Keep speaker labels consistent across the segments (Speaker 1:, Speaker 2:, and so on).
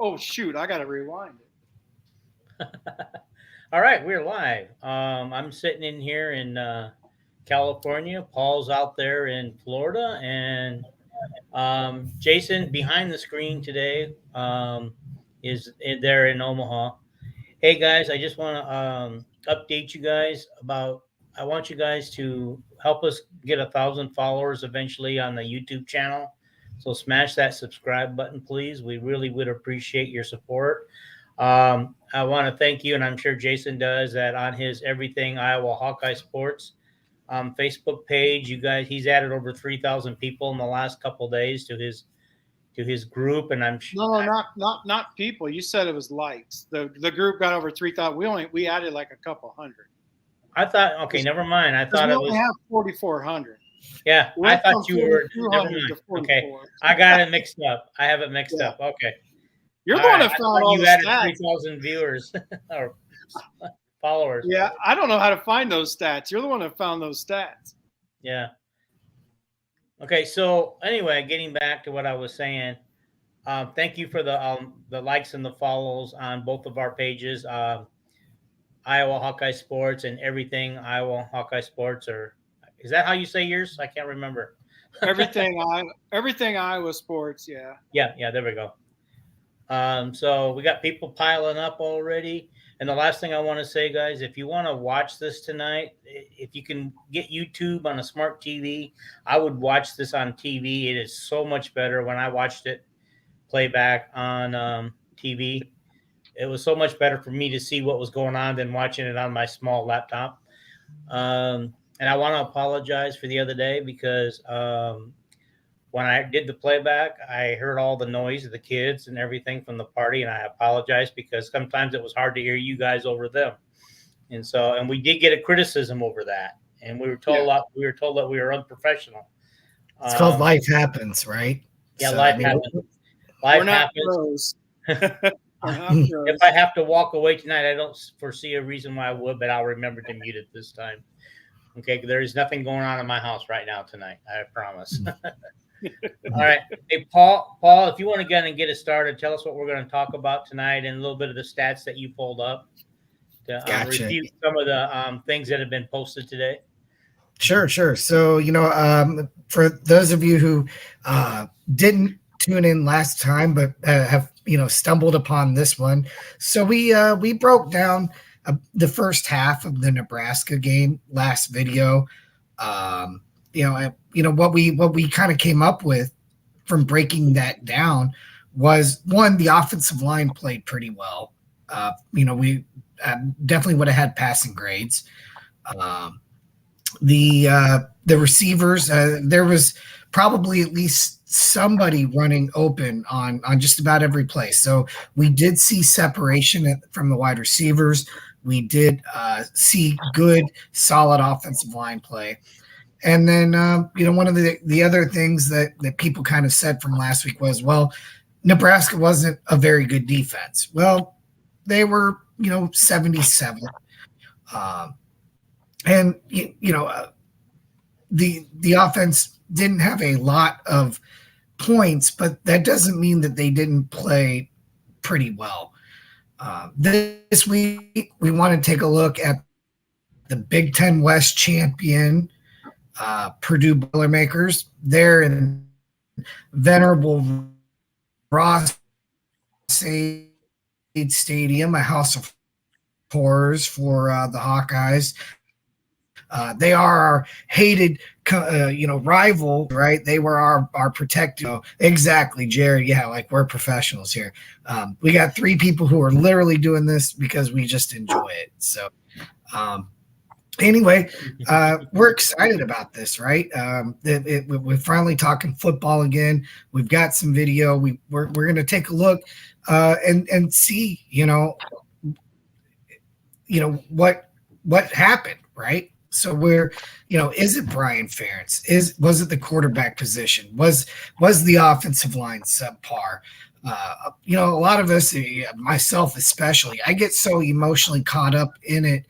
Speaker 1: Oh shoot! I gotta rewind it.
Speaker 2: All right, we're live. I'm sitting in here in California. Paul's out there in Florida, and Jason behind the screen today there in Omaha. Hey guys, I just want to update you guys about. I want you guys to help us get 1,000 followers eventually on the YouTube channel. So smash that subscribe button, please. We really would appreciate your support. I want to thank you, and I'm sure Jason does that on his Everything Iowa Hawkeye Sports Facebook page. You guys, he's added over 3,000 people in the last couple of days to his group, and
Speaker 1: No, not people. You said it was likes. The group got over 3,000. We added like a couple hundred.
Speaker 2: I thought, okay, never mind. I
Speaker 1: Because
Speaker 2: thought
Speaker 1: we
Speaker 2: it
Speaker 1: only
Speaker 2: was,
Speaker 1: have 4,400.
Speaker 2: yeah,
Speaker 1: We
Speaker 2: I
Speaker 1: went
Speaker 2: thought
Speaker 1: from
Speaker 2: you were, never
Speaker 1: 4,200
Speaker 2: mind.
Speaker 1: to
Speaker 2: Okay,
Speaker 1: 44.
Speaker 2: I got it mixed up. I have it mixed
Speaker 1: Yeah.
Speaker 2: up. Okay.
Speaker 1: You're
Speaker 2: All
Speaker 1: the one
Speaker 2: right.
Speaker 1: that
Speaker 2: I
Speaker 1: found
Speaker 2: thought
Speaker 1: all
Speaker 2: you
Speaker 1: the
Speaker 2: added
Speaker 1: stats.
Speaker 2: 3,000 viewers or followers.
Speaker 1: Yeah, I don't know how to find those stats. You're the one that found those stats.
Speaker 2: Yeah. Okay, so anyway, getting back to what I was saying, thank you for the likes and the follows on both of our pages, Iowa Hawkeye Sports and Everything Iowa Hawkeye Sports. Or is that how you say yours? I can't remember.
Speaker 1: Everything Iowa sports. Yeah.
Speaker 2: Yeah, there we go. So we got people piling up already. And the last thing I want to say, guys, if you want to watch this tonight, if you can get YouTube on a smart TV, I would watch this on TV. It is so much better. When I watched it playback on TV, it was so much better for me to see what was going on than watching it on my small laptop. And I want to apologize for the other day because when I did the playback, I heard all the noise of the kids and everything from the party, and I apologize because sometimes it was hard to hear you guys over them. And we did get a criticism over that, and we were told that we were unprofessional.
Speaker 3: It's called life happens, right?
Speaker 2: Yeah, so, life happens.
Speaker 1: We're not pros.
Speaker 2: If I have to walk away tonight, I don't foresee a reason why I would, but I'll remember to mute it this time. Okay, there is nothing going on in my house right now tonight. I promise. All right. Hey, Paul, if you want to get us started, tell us what we're going to talk about tonight and a little bit of the stats that you pulled up to review some of the things that have been posted today.
Speaker 3: Sure. So, for those of you who didn't tune in last time but have, stumbled upon this one. So we broke down the first half of the Nebraska game last video. What we kind of came up with from breaking that down was, one, the offensive line played pretty well. We definitely would have had passing grades. The receivers, there was probably at least somebody running open on just about every play. So we did see separation from the wide receivers. We did see good, solid offensive line play. And then, one of the other things that people kind of said from last week was, well, Nebraska wasn't a very good defense. Well, they were, 77. And, the offense didn't have a lot of points, but that doesn't mean that they didn't play pretty well. This week, we want to take a look at the Big Ten West champion, Purdue Boilermakers. They're in venerable Ross Stadium, a house of horrors for the Hawkeyes. They are our hated, rival, right? They were our protected. Exactly, Jared. Yeah, like we're professionals here. We got 3 people who are literally doing this because we just enjoy it. So, anyway, we're excited about this, right? We're finally talking football again. We've got some video. We're going to take a look and see, what happened, right? So we're, is it Brian Ferentz? Was it the quarterback position? Was the offensive line subpar? A lot of us, myself especially, I get so emotionally caught up in it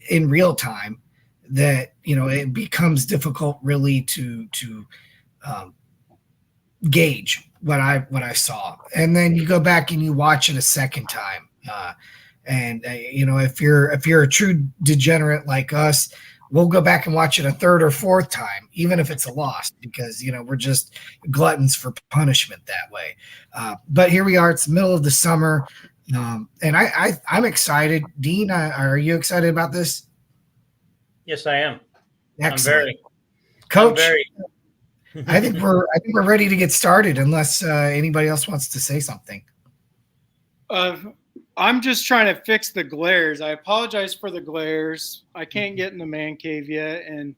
Speaker 3: in real time that, it becomes difficult really to gauge what I saw, and then you go back and you watch it a second time. If you're a true degenerate like us, we'll go back and watch it a third or fourth time, even if it's a loss, because we're just gluttons for punishment that way. But here we are; it's the middle of the summer, and I'm excited. Dean, are you excited about this?
Speaker 2: Yes, I am.
Speaker 3: Excellent. Coach.
Speaker 2: I'm very.
Speaker 3: I think we're ready to get started, unless anybody else wants to say something.
Speaker 1: I'm just trying to fix the glares. I apologize for the glares. I can't get in the man cave yet, and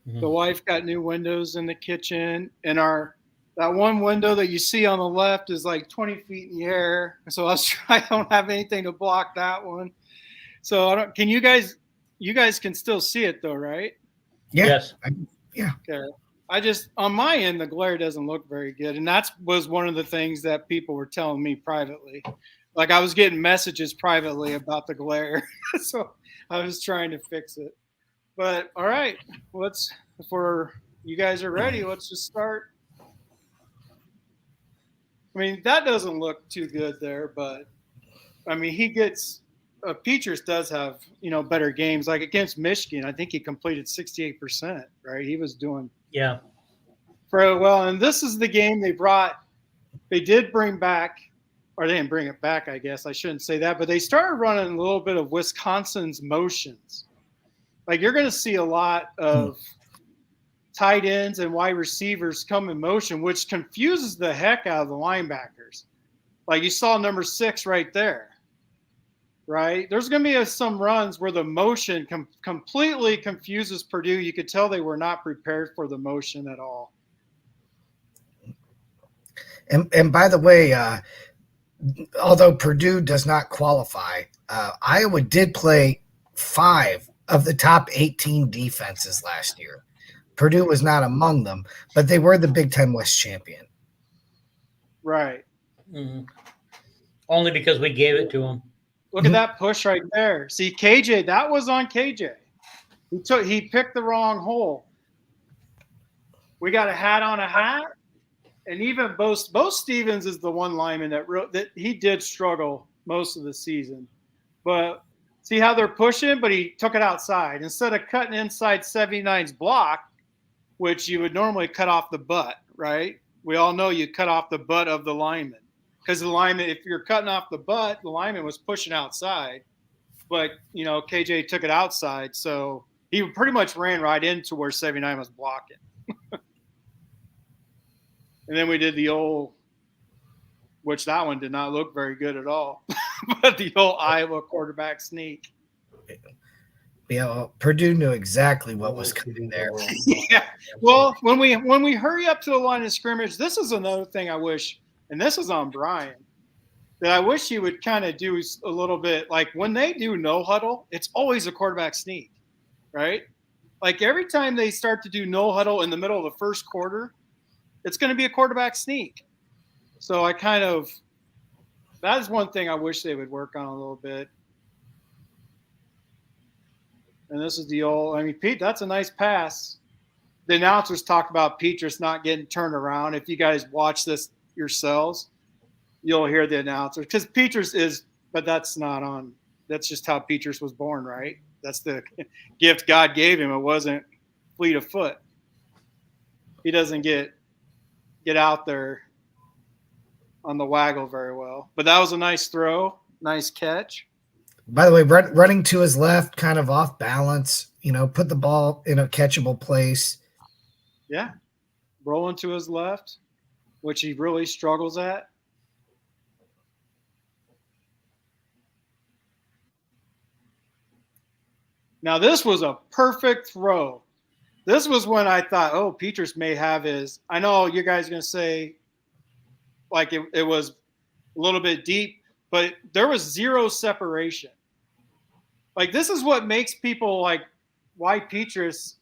Speaker 1: the wife got new windows in the kitchen, and that one window that you see on the left is like 20 feet in the air. So I don't have anything to block that one. So can you guys can still see it though, right?
Speaker 3: Yeah.
Speaker 2: Yes.
Speaker 3: Yeah.
Speaker 1: Okay. On my end, the glare doesn't look very good. And that was one of the things that people were telling me privately. Like I was getting messages privately about the glare. So I was trying to fix it. But all right, if you guys are ready, let's just start. I mean, that doesn't look too good there, but I mean, Petras does have, better games. Like against Michigan, I think he completed 68%, right? He was doing very well. And this is the game they did bring back, or they didn't bring it back, I guess. I shouldn't say that, but they started running a little bit of Wisconsin's motions. Like you're going to see a lot of tight ends and wide receivers come in motion, which confuses the heck out of the linebackers. Like you saw number 6 right there, right? There's going to be some runs where the motion completely confuses Purdue. You could tell they were not prepared for the motion at all.
Speaker 3: And by the way, although Purdue does not qualify, Iowa did play 5 of the top 18 defenses last year. Purdue was not among them, but they were the Big Ten West champion.
Speaker 1: Right.
Speaker 2: Mm-hmm. Only because we gave it to them.
Speaker 1: Look at that push right there. See, KJ, that was on KJ. He picked the wrong hole. We got a hat on a hat. And even Bo Stevens is the one lineman that he did struggle most of the season. But see how they're pushing, but he took it outside. Instead of cutting inside 79's block, which you would normally cut off the butt, right? We all know you cut off the butt of the lineman. Because the lineman, if you're cutting off the butt, the lineman was pushing outside. But, KJ took it outside. So he pretty much ran right into where 79 was blocking. And then we did the old, which that one did not look very good at all, but the old Iowa quarterback sneak.
Speaker 3: Yeah, well, Purdue knew exactly what was coming there.
Speaker 1: Yeah. Well, when we hurry up to the line of scrimmage, this is another thing I wish, and this is on Brian, that I wish he would kind of do a little bit. Like when they do no huddle, it's always a quarterback sneak, right? Like every time they start to do no huddle in the middle of the first quarter, it's going to be a quarterback sneak. So that is one thing I wish they would work on a little bit. And this is Pete, that's a nice pass. The announcers talk about Petras not getting turned around. If you guys watch this yourselves, you'll hear the announcers. Because Petras but that's not on. That's just how Petras was born, right? That's the gift God gave him. It wasn't fleet of foot. He doesn't get out there on the waggle very well. But that was a nice throw, nice catch.
Speaker 3: By the way, running to his left, kind of off balance, put the ball in a catchable place.
Speaker 1: Yeah. Rolling to his left, which he really struggles at. Now, this was a perfect throw. This was when I thought, Petras may have his – I know you guys are going to say like it was a little bit deep, but there was zero separation. Like this is what makes people like why Petras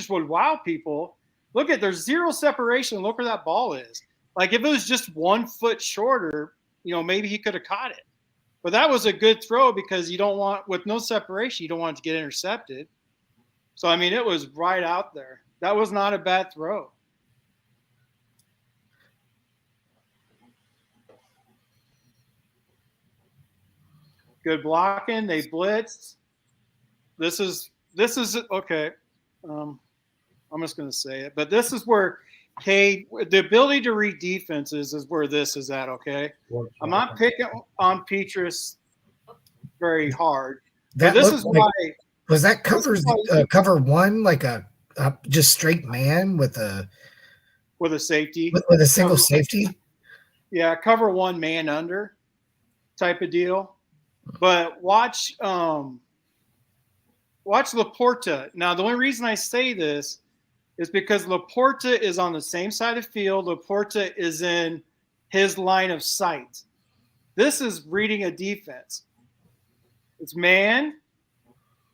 Speaker 1: would wow people. Look there's zero separation. Look where that ball is. Like if it was just 1 foot shorter, maybe he could have caught it. But that was a good throw because you don't want – with no separation, you don't want it to get intercepted. So, it was right out there. That was not a bad throw. Good blocking. They blitzed. This is okay. I'm just going to say it, but this is where Cade, the ability to read defenses is where this is at. Okay, I'm not picking on Petrus very hard.
Speaker 3: That
Speaker 1: This is
Speaker 3: like,
Speaker 1: why
Speaker 3: was that cover one, like a just straight man with a
Speaker 1: safety
Speaker 3: with a single safety.
Speaker 1: Yeah, cover one man under type of deal. But watch Laporta. Now, the only reason I say this is because Laporta is on the same side of the field. Laporta is in his line of sight. This is reading a defense. It's man.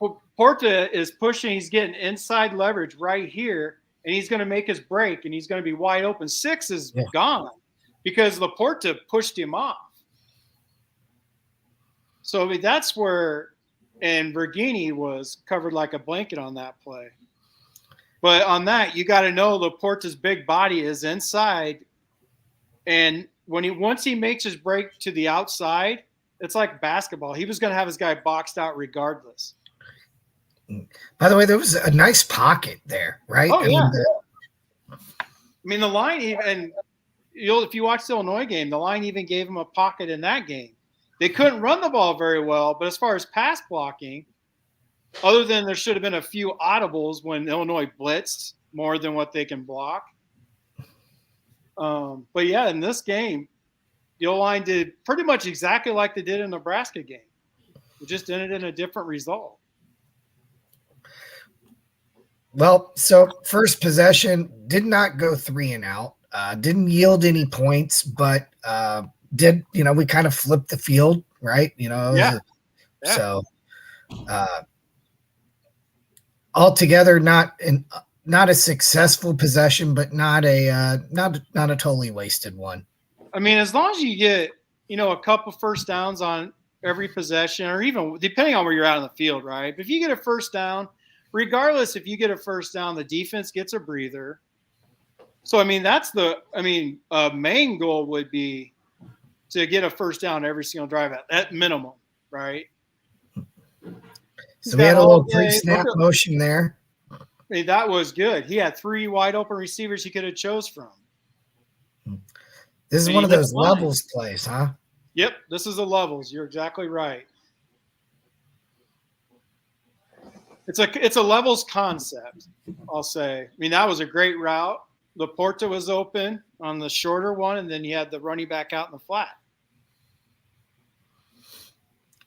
Speaker 1: Laporta is pushing. He's getting inside leverage right here, and he's going to make his break, and he's going to be wide open. 6 is gone because Laporta pushed him off. So I mean, that's where – and Verghini was covered like a blanket on that play. But on that, you got to know Laporta's big body is inside. And once he makes his break to the outside, it's like basketball. He was going to have his guy boxed out regardless.
Speaker 3: By the way, there was a nice pocket there, right?
Speaker 1: Oh, yeah. I mean, the line even – if you watch the Illinois game, the line even gave him a pocket in that game. They couldn't run the ball very well, but as far as pass blocking, other than there should have been a few audibles when Illinois blitzed more than what they can block. But, yeah, in this game, the O-line did pretty much exactly like they did in the Nebraska game. It just ended in a different result.
Speaker 3: Well, so first possession did not go 3 and out. Didn't yield any points, but we kind of flipped the field, right? So altogether not a successful possession, but not a totally wasted one.
Speaker 1: I mean, as long as you get a couple first downs on every possession, or even depending on where you're at on the field, right? But if you get a first down, regardless if you get a first down, the defense gets a breather. So I mean, main goal would be to get a first down every single drive at minimum, right?
Speaker 3: So we had a little pre-snap motion there.
Speaker 1: I mean, that was good. He had 3 wide open receivers he could have chose from.
Speaker 3: This is one of those levels plays, huh?
Speaker 1: Yep, this is the levels. You're exactly right. It's a levels concept, I'll say. I mean, that was a great route. Laporta was open on the shorter one, and then you had the running back out in the flat.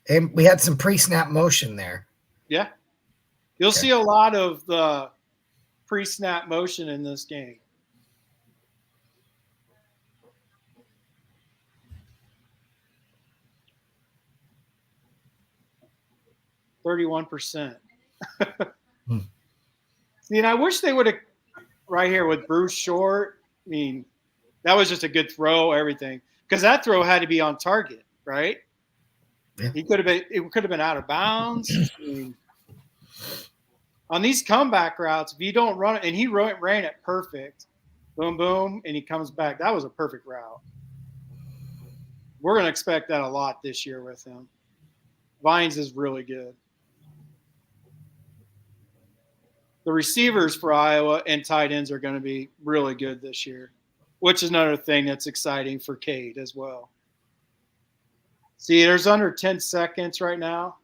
Speaker 3: And we had some pre-snap motion there.
Speaker 1: Yeah. You'll see a lot of the pre-snap motion in this game. %. I wish they would have right here with Bruce Short. I mean, that was just a good throw, everything. Because that throw had to be on target, right? Yeah. It could have been out of bounds. I mean, on these comeback routes, if you don't run it, and he ran it perfect, boom, boom, and he comes back. That was a perfect route. We're going to expect that a lot this year with him. Vines is really good. The receivers for Iowa and tight ends are going to be really good this year, which is another thing that's exciting for Cade as well. See, there's under 10 seconds right now.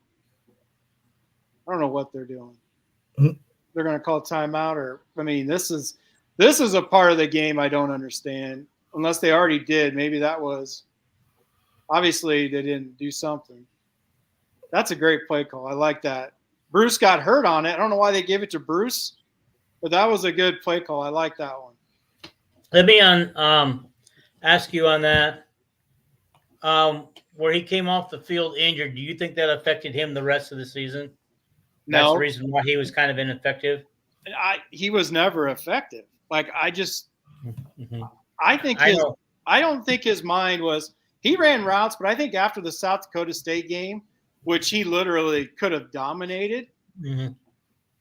Speaker 1: I don't know what they're doing. Mm-hmm. They're going to call timeout, this is a part of the game I don't understand. Unless they already did. Maybe that was – obviously they didn't do something. That's a great play call. I like that. Bruce got hurt on it. I don't know why they gave it to Bruce, but that was a good play call. I like that one.
Speaker 2: Let me ask you on that. Where he came off the field injured, do you think that affected him the rest of the season?
Speaker 1: No.
Speaker 2: That's the reason why he was kind of ineffective?
Speaker 1: He was never effective. I don't think his mind was – he ran routes, but I think after the South Dakota State game, which he literally could have dominated,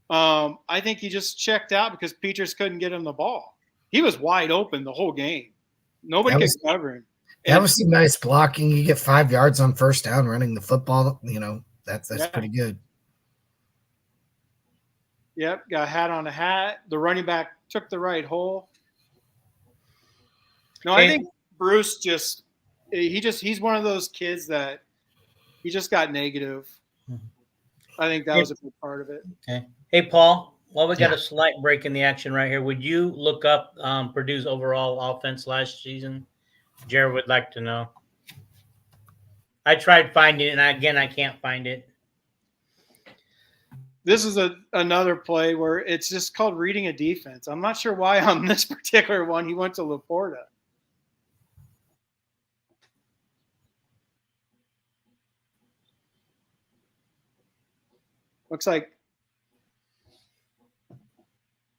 Speaker 1: I think he just checked out because Petrus couldn't get him the ball. He was wide open the whole game. Nobody could cover him.
Speaker 3: That was some nice blocking. You get 5 yards on first down running the football. That's pretty good.
Speaker 1: Yep, got a hat on a hat. The running back took the right hole. No, I think Bruce he's one of those kids that he just got negative. I think that was a big part of it.
Speaker 2: Okay. Hey, Paul, while we got a slight break in the action right here, would you look up Purdue's overall offense last season? Jared would like to know. I tried finding it, and I can't find it.
Speaker 1: This is another play where it's just called reading a defense. I'm not sure why on this particular one he went to Laporta. Looks like,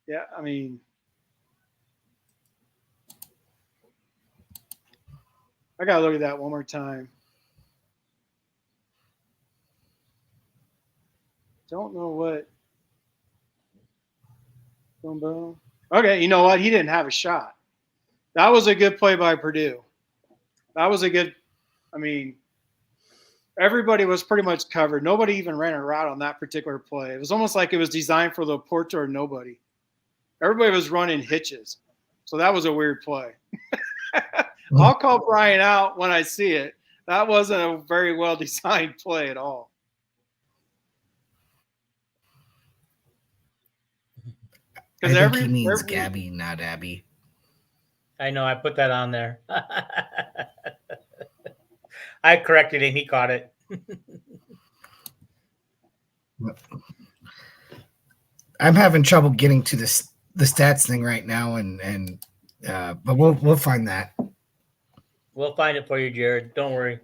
Speaker 1: yeah, I mean, I got to look at that one more time. Don't know what. Boom, boom. Okay, you know what? He didn't have a shot. That was a good play by Purdue. That was a good, I mean, everybody was pretty much covered. Nobody even ran a route on that particular play. It was almost like it was designed for Laporta or nobody. Everybody was running hitches. So that was a weird play. I'll call Brian out when I see it. That wasn't a very well-designed play at all.
Speaker 3: I think he means Gabby, not Abby.
Speaker 2: I know. I put that on there. I corrected him. He caught it.
Speaker 3: I'm having trouble getting to the stats thing right now, but we'll find that.
Speaker 2: We'll find it for you, Jared. Don't worry.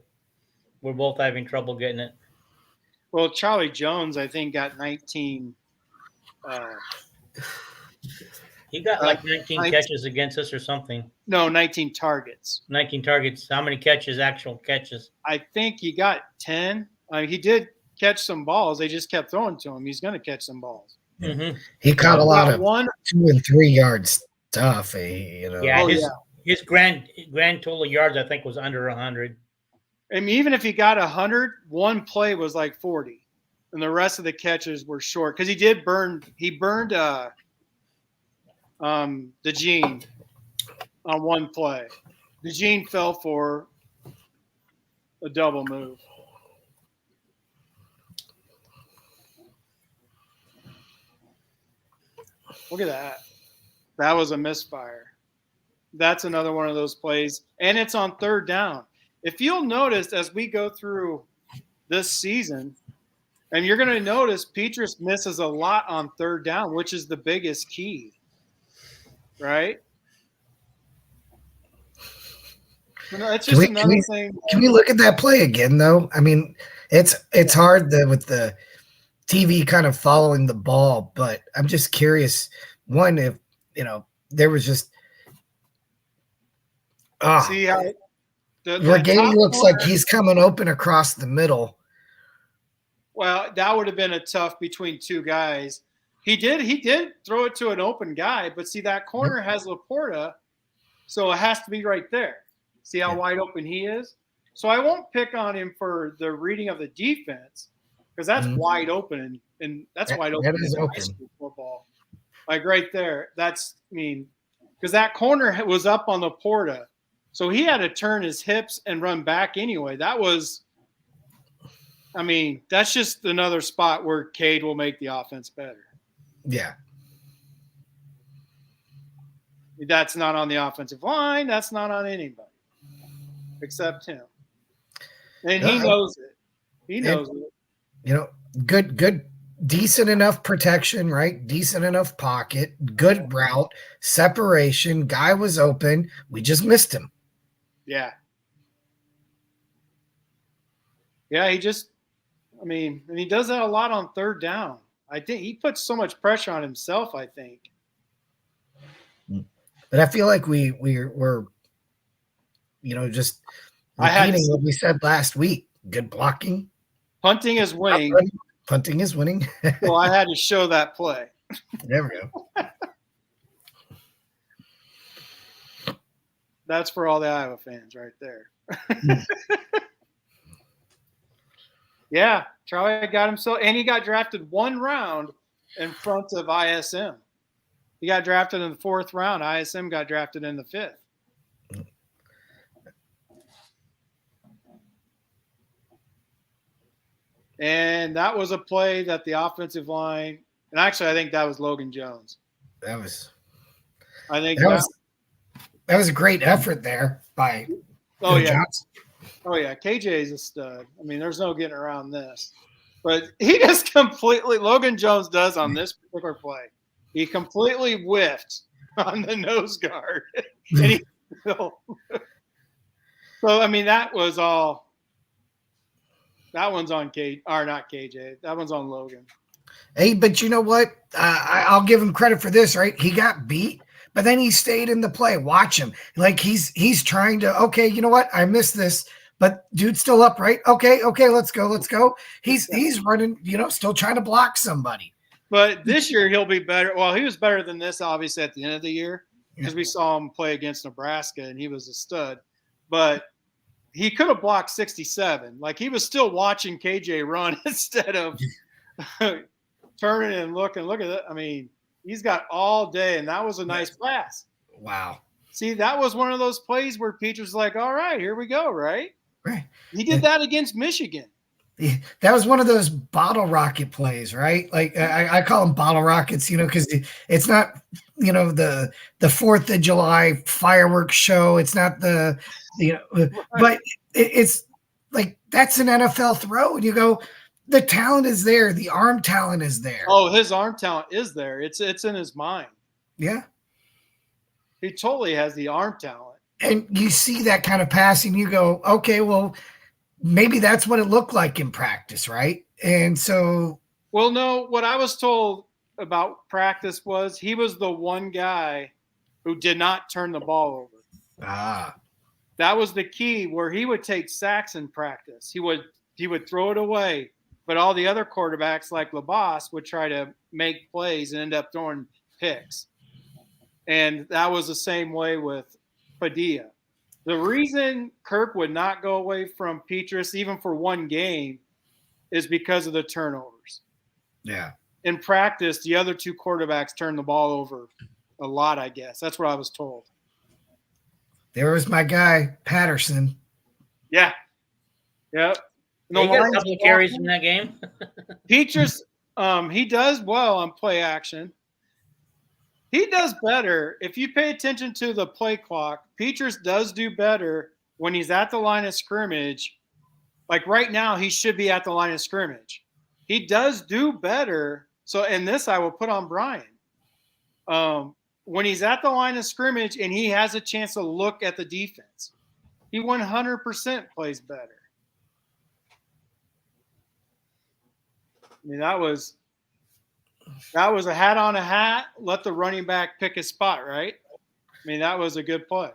Speaker 2: We're both having trouble getting it.
Speaker 1: Well, Charlie Jones, I think, got 19.
Speaker 2: He got like 19 catches against us or something.
Speaker 1: No, 19 targets.
Speaker 2: 19 targets. How many catches, actual catches?
Speaker 1: I think he got 10. He did catch some balls. They just kept throwing to him. He's going to catch some balls.
Speaker 2: Mm-hmm.
Speaker 3: He caught a lot of 2 and 3 yard stuff.
Speaker 2: Yeah, his grand total yards, I think, was under 100.
Speaker 1: I mean, even if he got 100, one play was like 40. And the rest of the catches were short. Because he burned DeJean on one play. DeJean fell for a double move. Look at that. That was a misfire. That's another one of those plays. And it's on third down. If you'll notice as we go through this season, and you're going to notice Petrus misses a lot on third down, which is the biggest key. Right? It's just another thing.
Speaker 3: Can we look at that play again, though? I mean, it's hard with the TV kind of following the ball, but I'm just curious. One, if there was just
Speaker 1: see how
Speaker 3: Regain looks like he's coming open across the middle.
Speaker 1: Well, that would have been a tough between two guys. He did throw it to an open guy, but see that corner has Laporta, so it has to be right there. See how wide open he is? So I won't pick on him for the reading of the defense because that's wide open and that's wide open in high school football. Like right there, because that corner was up on Laporta, so he had to turn his hips and run back anyway. That's just another spot where Cade will make the offense better.
Speaker 3: Yeah.
Speaker 1: That's not on the offensive line. That's not on anybody except him. And he knows it. He knows it.
Speaker 3: Good, decent enough protection, right? Decent enough pocket, good route, separation. Guy was open. We just missed him.
Speaker 1: Yeah. Yeah, and he does that a lot on third down. I think he puts so much pressure on himself, I think.
Speaker 3: But I feel like we're just repeating what we said last week. Good blocking.
Speaker 1: Punting is winning.
Speaker 3: Punting is winning.
Speaker 1: Well, I had to show that play.
Speaker 3: There we go.
Speaker 1: That's for all the Iowa fans right there. Yeah, Charlie got himself, and he got drafted 1 round in front of ISM. He got drafted in the 4th round. ISM got drafted in the 5th. And that was a play that the offensive line, and actually I think that was Logan Jones.
Speaker 3: That was a great effort there by Johnson.
Speaker 1: Oh yeah, KJ is a stud. I mean, there's no getting around this. But he just completely, Logan Jones does on this particular play. He completely whiffed on the nose guard. And so I mean, that was all. That one's on not KJ. That one's on Logan.
Speaker 3: Hey, but you know what? I'll give him credit for this, right? He got beat, but then he stayed in the play. Watch him. Like he's trying to, okay, you know what? I missed this, but dude's still up, right? Okay, let's go. He's running, still trying to block somebody.
Speaker 1: But this year he'll be better. Well, he was better than this, obviously, at the end of the year because we saw him play against Nebraska, and he was a stud. But he could have blocked 67. Like, he was still watching KJ run instead of turning and looking. Look at that. I mean, he's got all day, and that was a nice pass.
Speaker 3: Wow.
Speaker 1: See, that was one of those plays where Peter's like, all right, here we go, right?
Speaker 3: Right.
Speaker 1: He did that against Michigan.
Speaker 3: That was one of those bottle rocket plays, right? Like I call them bottle rockets, because it's not, the 4th of July fireworks show. It's not but it's like, that's an NFL throw. And you go, the talent is there. The arm talent is there.
Speaker 1: Oh, his arm talent is there. It's in his mind.
Speaker 3: Yeah.
Speaker 1: He totally has the arm talent.
Speaker 3: And you see that kind of passing, you go, okay, well, maybe that's what it looked like in practice, right? And so,
Speaker 1: well, no, what I was told about practice was he was the one guy who did not turn the ball over. That was the key, where he would take sacks in practice. He would throw it away, but all the other quarterbacks like LaBasse would try to make plays and end up throwing picks. And that was the same way with Padilla. The reason Kirk would not go away from Petrus even for one game is because of the turnovers.
Speaker 3: Yeah.
Speaker 1: In practice, the other 2 quarterbacks turned the ball over a lot, I guess. That's what I was told.
Speaker 3: There was my guy, Patterson.
Speaker 1: Yeah. Yep.
Speaker 2: No, he got a couple of carries in that game.
Speaker 1: Petrus, he does well on play action. He does better. If you pay attention to the play clock, Petrus does do better when he's at the line of scrimmage. Like right now, he should be at the line of scrimmage. He does do better. So, and this I will put on Brian. When he's at the line of scrimmage and he has a chance to look at the defense, he 100% plays better. I mean, that was a hat on a hat. Let the running back pick his spot, right? I mean, that was a good play.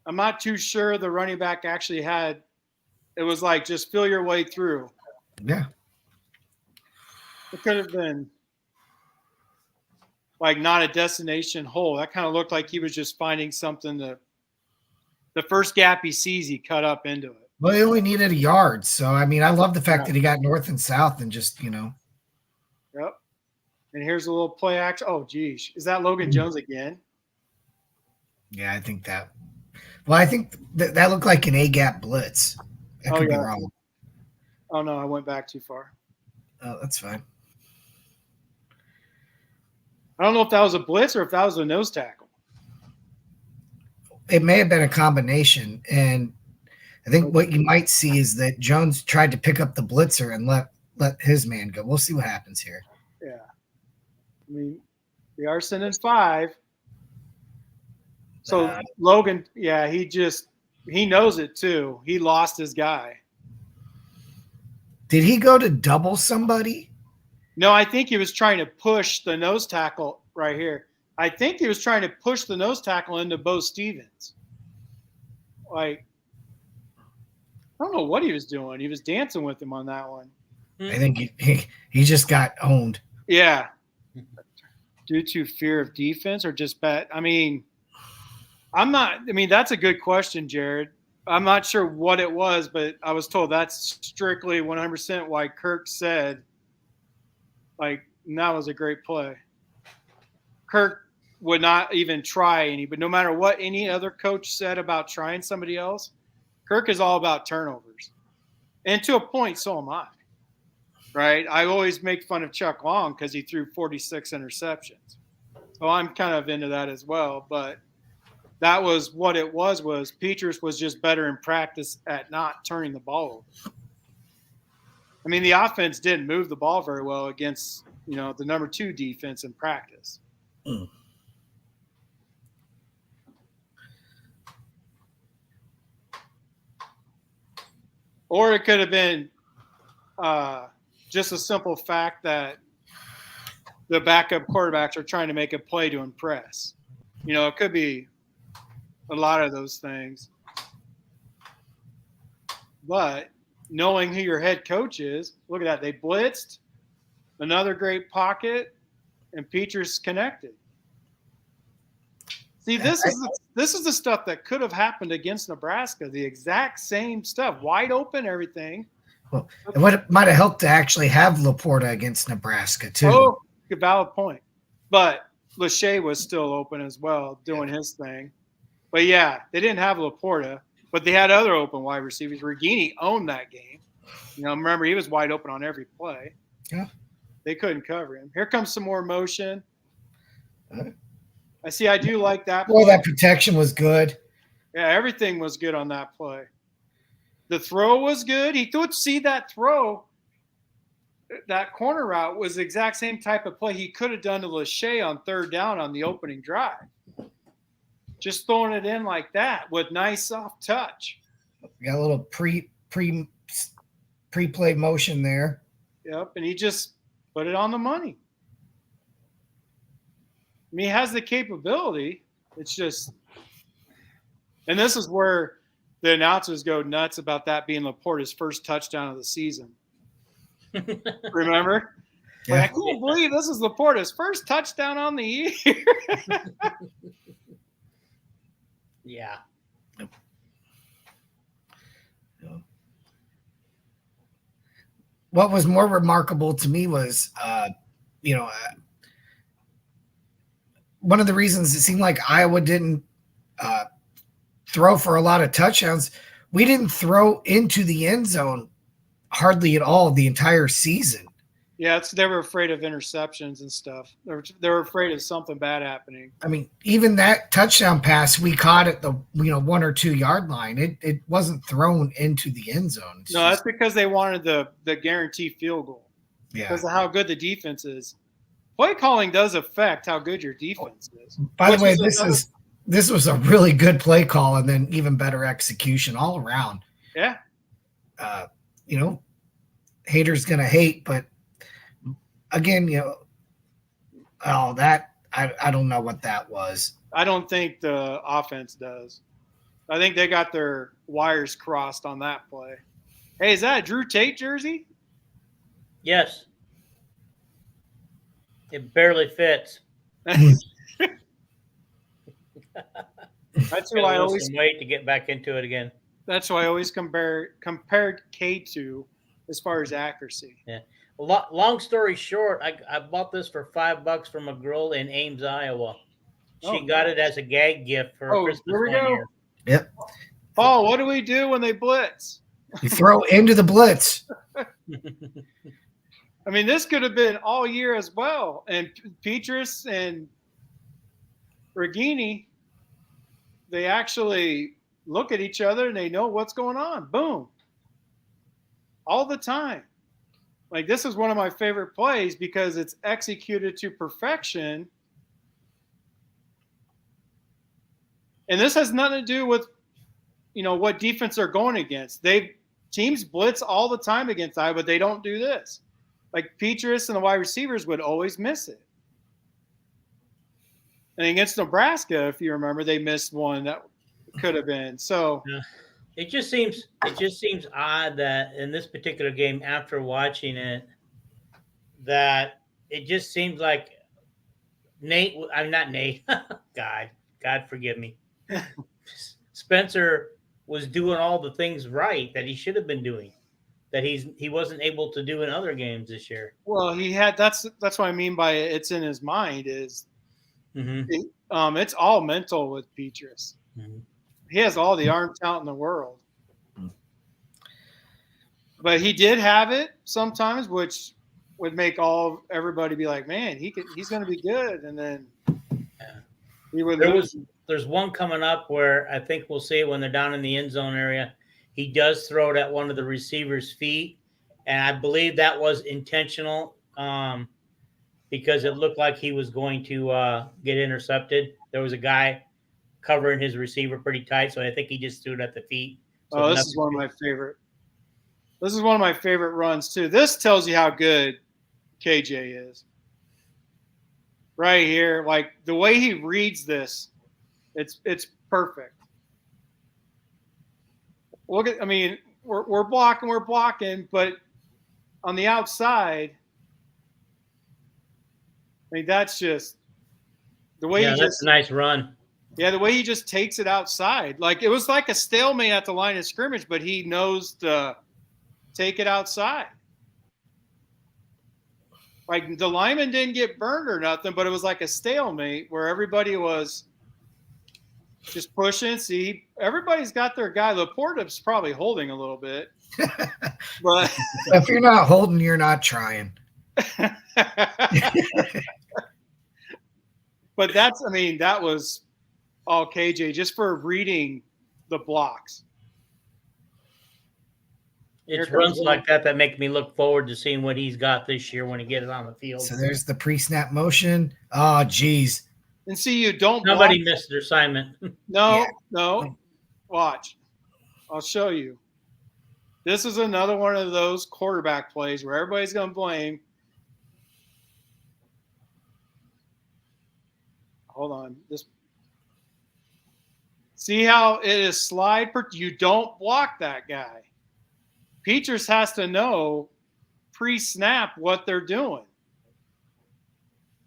Speaker 1: I'm not too sure the running back actually had – it was like just feel your way through.
Speaker 3: Yeah.
Speaker 1: It could have been like not a destination hole. That kind of looked like he was just finding something to – the first gap he sees, he cut up into it.
Speaker 3: Well, he only needed a yard. So, I mean, I love the fact that he got north and south and just,
Speaker 1: Yep. And here's a little play action. Oh, geez. Is that Logan Jones again?
Speaker 3: Yeah, I think that. Well, I think that looked like an A-gap blitz. I could be wrong.
Speaker 1: Oh, no, I went back too far.
Speaker 3: Oh, that's fine.
Speaker 1: I don't know if that was a blitz or if that was a nose tackle.
Speaker 3: It may have been a combination. And I think what you might see is that Jones tried to pick up the blitzer and let his man go. We'll see what happens here.
Speaker 1: Yeah. I mean, we are sending 5. So Logan, yeah, he knows it too. He lost his guy.
Speaker 3: Did he go to double somebody?
Speaker 1: No, I think he was trying to push the nose tackle right here. I think he was trying to push the nose tackle into Bo Stevens. Like, I don't know what he was doing. He was dancing with him on that one.
Speaker 3: I think he just got owned.
Speaker 1: Yeah. due to fear of defense or just bad? I mean, that's a good question, Jared. I'm not sure what it was, but I was told that's strictly 100% why Kirk said, like, that was a great play. Kirk would not even try any, but no matter what any other coach said about trying somebody else, Kirk is all about turnovers. And to a point, so am I. Right? I always make fun of Chuck Long because he threw 46 interceptions. So I'm kind of into that as well. But that was what it was Petras was just better in practice at not turning the ball over. I mean, the offense didn't move the ball very well against, the number 2 defense in practice. Mm. Or it could have been just a simple fact that the backup quarterbacks are trying to make a play to impress. It could be a lot of those things. But knowing who your head coach is, look at that. They blitzed, another great pocket, and Petras connected. See, this is the stuff that could have happened against Nebraska. The exact same stuff, wide open, everything.
Speaker 3: Well, and what might have helped to actually have Laporta against Nebraska too.
Speaker 1: Oh, good, valid point. But Lachey was still open as well, doing his thing. But yeah, they didn't have Laporta, but they had other open wide receivers. Regini owned that game. Remember, he was wide open on every play.
Speaker 3: Yeah.
Speaker 1: They couldn't cover him. Here comes some more motion. I do like that play.
Speaker 3: Well, that protection was good.
Speaker 1: Yeah, everything was good on that play. The throw was good. He could see that throw. That corner route was the exact same type of play he could have done to Lachey on 3rd down on the opening drive. Just throwing it in like that with nice soft touch.
Speaker 3: Got a little pre-play motion there.
Speaker 1: Yep, and he just put it on the money. I mean, he has the capability. It's just – and this is where the announcers go nuts about that being Laporta's first touchdown of the season. Remember? Yeah. Like, I can't believe this is Laporta's first touchdown on the year.
Speaker 2: Yeah.
Speaker 3: What was more remarkable to me was, one of the reasons it seemed like Iowa didn't throw for a lot of touchdowns, we didn't throw into the end zone hardly at all the entire season.
Speaker 1: Yeah, they were afraid of interceptions and stuff. They were afraid of something bad happening.
Speaker 3: I mean, even that touchdown pass we caught at the 1 or 2 yard line, it wasn't thrown into the end zone.
Speaker 1: That's because they wanted the guaranteed field goal.
Speaker 3: Yeah,
Speaker 1: because of how good the defense is. Play calling does affect how good your defense is.
Speaker 3: By the way, this was a really good play call and then even better execution all around.
Speaker 1: Yeah.
Speaker 3: Haters gonna hate, but again, I don't know what that was.
Speaker 1: I don't think the offense does. I think they got their wires crossed on that play. Hey, is that a Drew Tate jersey?
Speaker 2: Yes. It barely fits.
Speaker 1: That's who I always
Speaker 2: wait to get back into it again.
Speaker 1: That's who I always compared K to as far as accuracy.
Speaker 2: Yeah. Long story short, I bought this for $5 from a girl in Ames, Iowa. She got it as a gag gift for Christmas
Speaker 1: here we
Speaker 2: one
Speaker 1: go.
Speaker 2: year.
Speaker 3: Yep.
Speaker 1: Paul, what do we do when they blitz?
Speaker 3: You throw into the blitz.
Speaker 1: I mean, this could have been all year as well. And Petras and Regini, they actually look at each other and they know what's going on. Boom. All the time. Like, this is one of my favorite plays because it's executed to perfection. And this has nothing to do with, what defense they're going against. Teams blitz all the time against Iowa, but they don't do this. Like, Petras and the wide receivers would always miss it. And against Nebraska, if you remember, they missed one that could have been. So
Speaker 2: yeah. It just seems odd that in this particular game, after watching it, that it just seems like Nate, I'm not Nate. God forgive me. Spencer was doing all the things right that he should have been doing, that he wasn't able to do in other games this year.
Speaker 1: Well, he had that's what I mean by it's in his mind is it's all mental with Petrus.
Speaker 2: Mm-hmm.
Speaker 1: He has all the arm talent in the world. But he did have it sometimes, which would make everybody be like, man, he's going to be good. And then he would lose.
Speaker 2: There's one coming up where I think we'll see it when they're down in the end zone area. He does throw it at one of the receiver's feet, and I believe that was intentional because it looked like he was going to get intercepted. There was a guy covering his receiver pretty tight, so I think he just threw it at the feet. So
Speaker 1: this is one of my favorite. This is one of my favorite runs too. This tells you how good KJ is. Right here, like the way he reads this, it's perfect. Look at, I mean, we're blocking, but on the outside, I mean, that's just the way
Speaker 2: that's a nice run.
Speaker 1: Yeah, the way he just takes it outside. Like it was like a stalemate at the line of scrimmage, but he knows to take it outside. Like the lineman didn't get burned or nothing, but it was like a stalemate where everybody was just pushing. See, everybody's got their guy. Laporta's probably holding a little bit. But
Speaker 3: if you're not holding, you're not trying.
Speaker 1: But that was all KJ just for reading the blocks.
Speaker 2: It's runs like that make me look forward to seeing what he's got this year when he gets on the field.
Speaker 3: So there's the pre-snap motion. Oh, geez.
Speaker 1: And see, you don't.
Speaker 2: Nobody missed their assignment.
Speaker 1: No. Watch. I'll show you. This is another one of those quarterback plays where everybody's going to blame. Hold on. See how it is slide? You don't block that guy. Petrus has to know pre-snap what they're doing.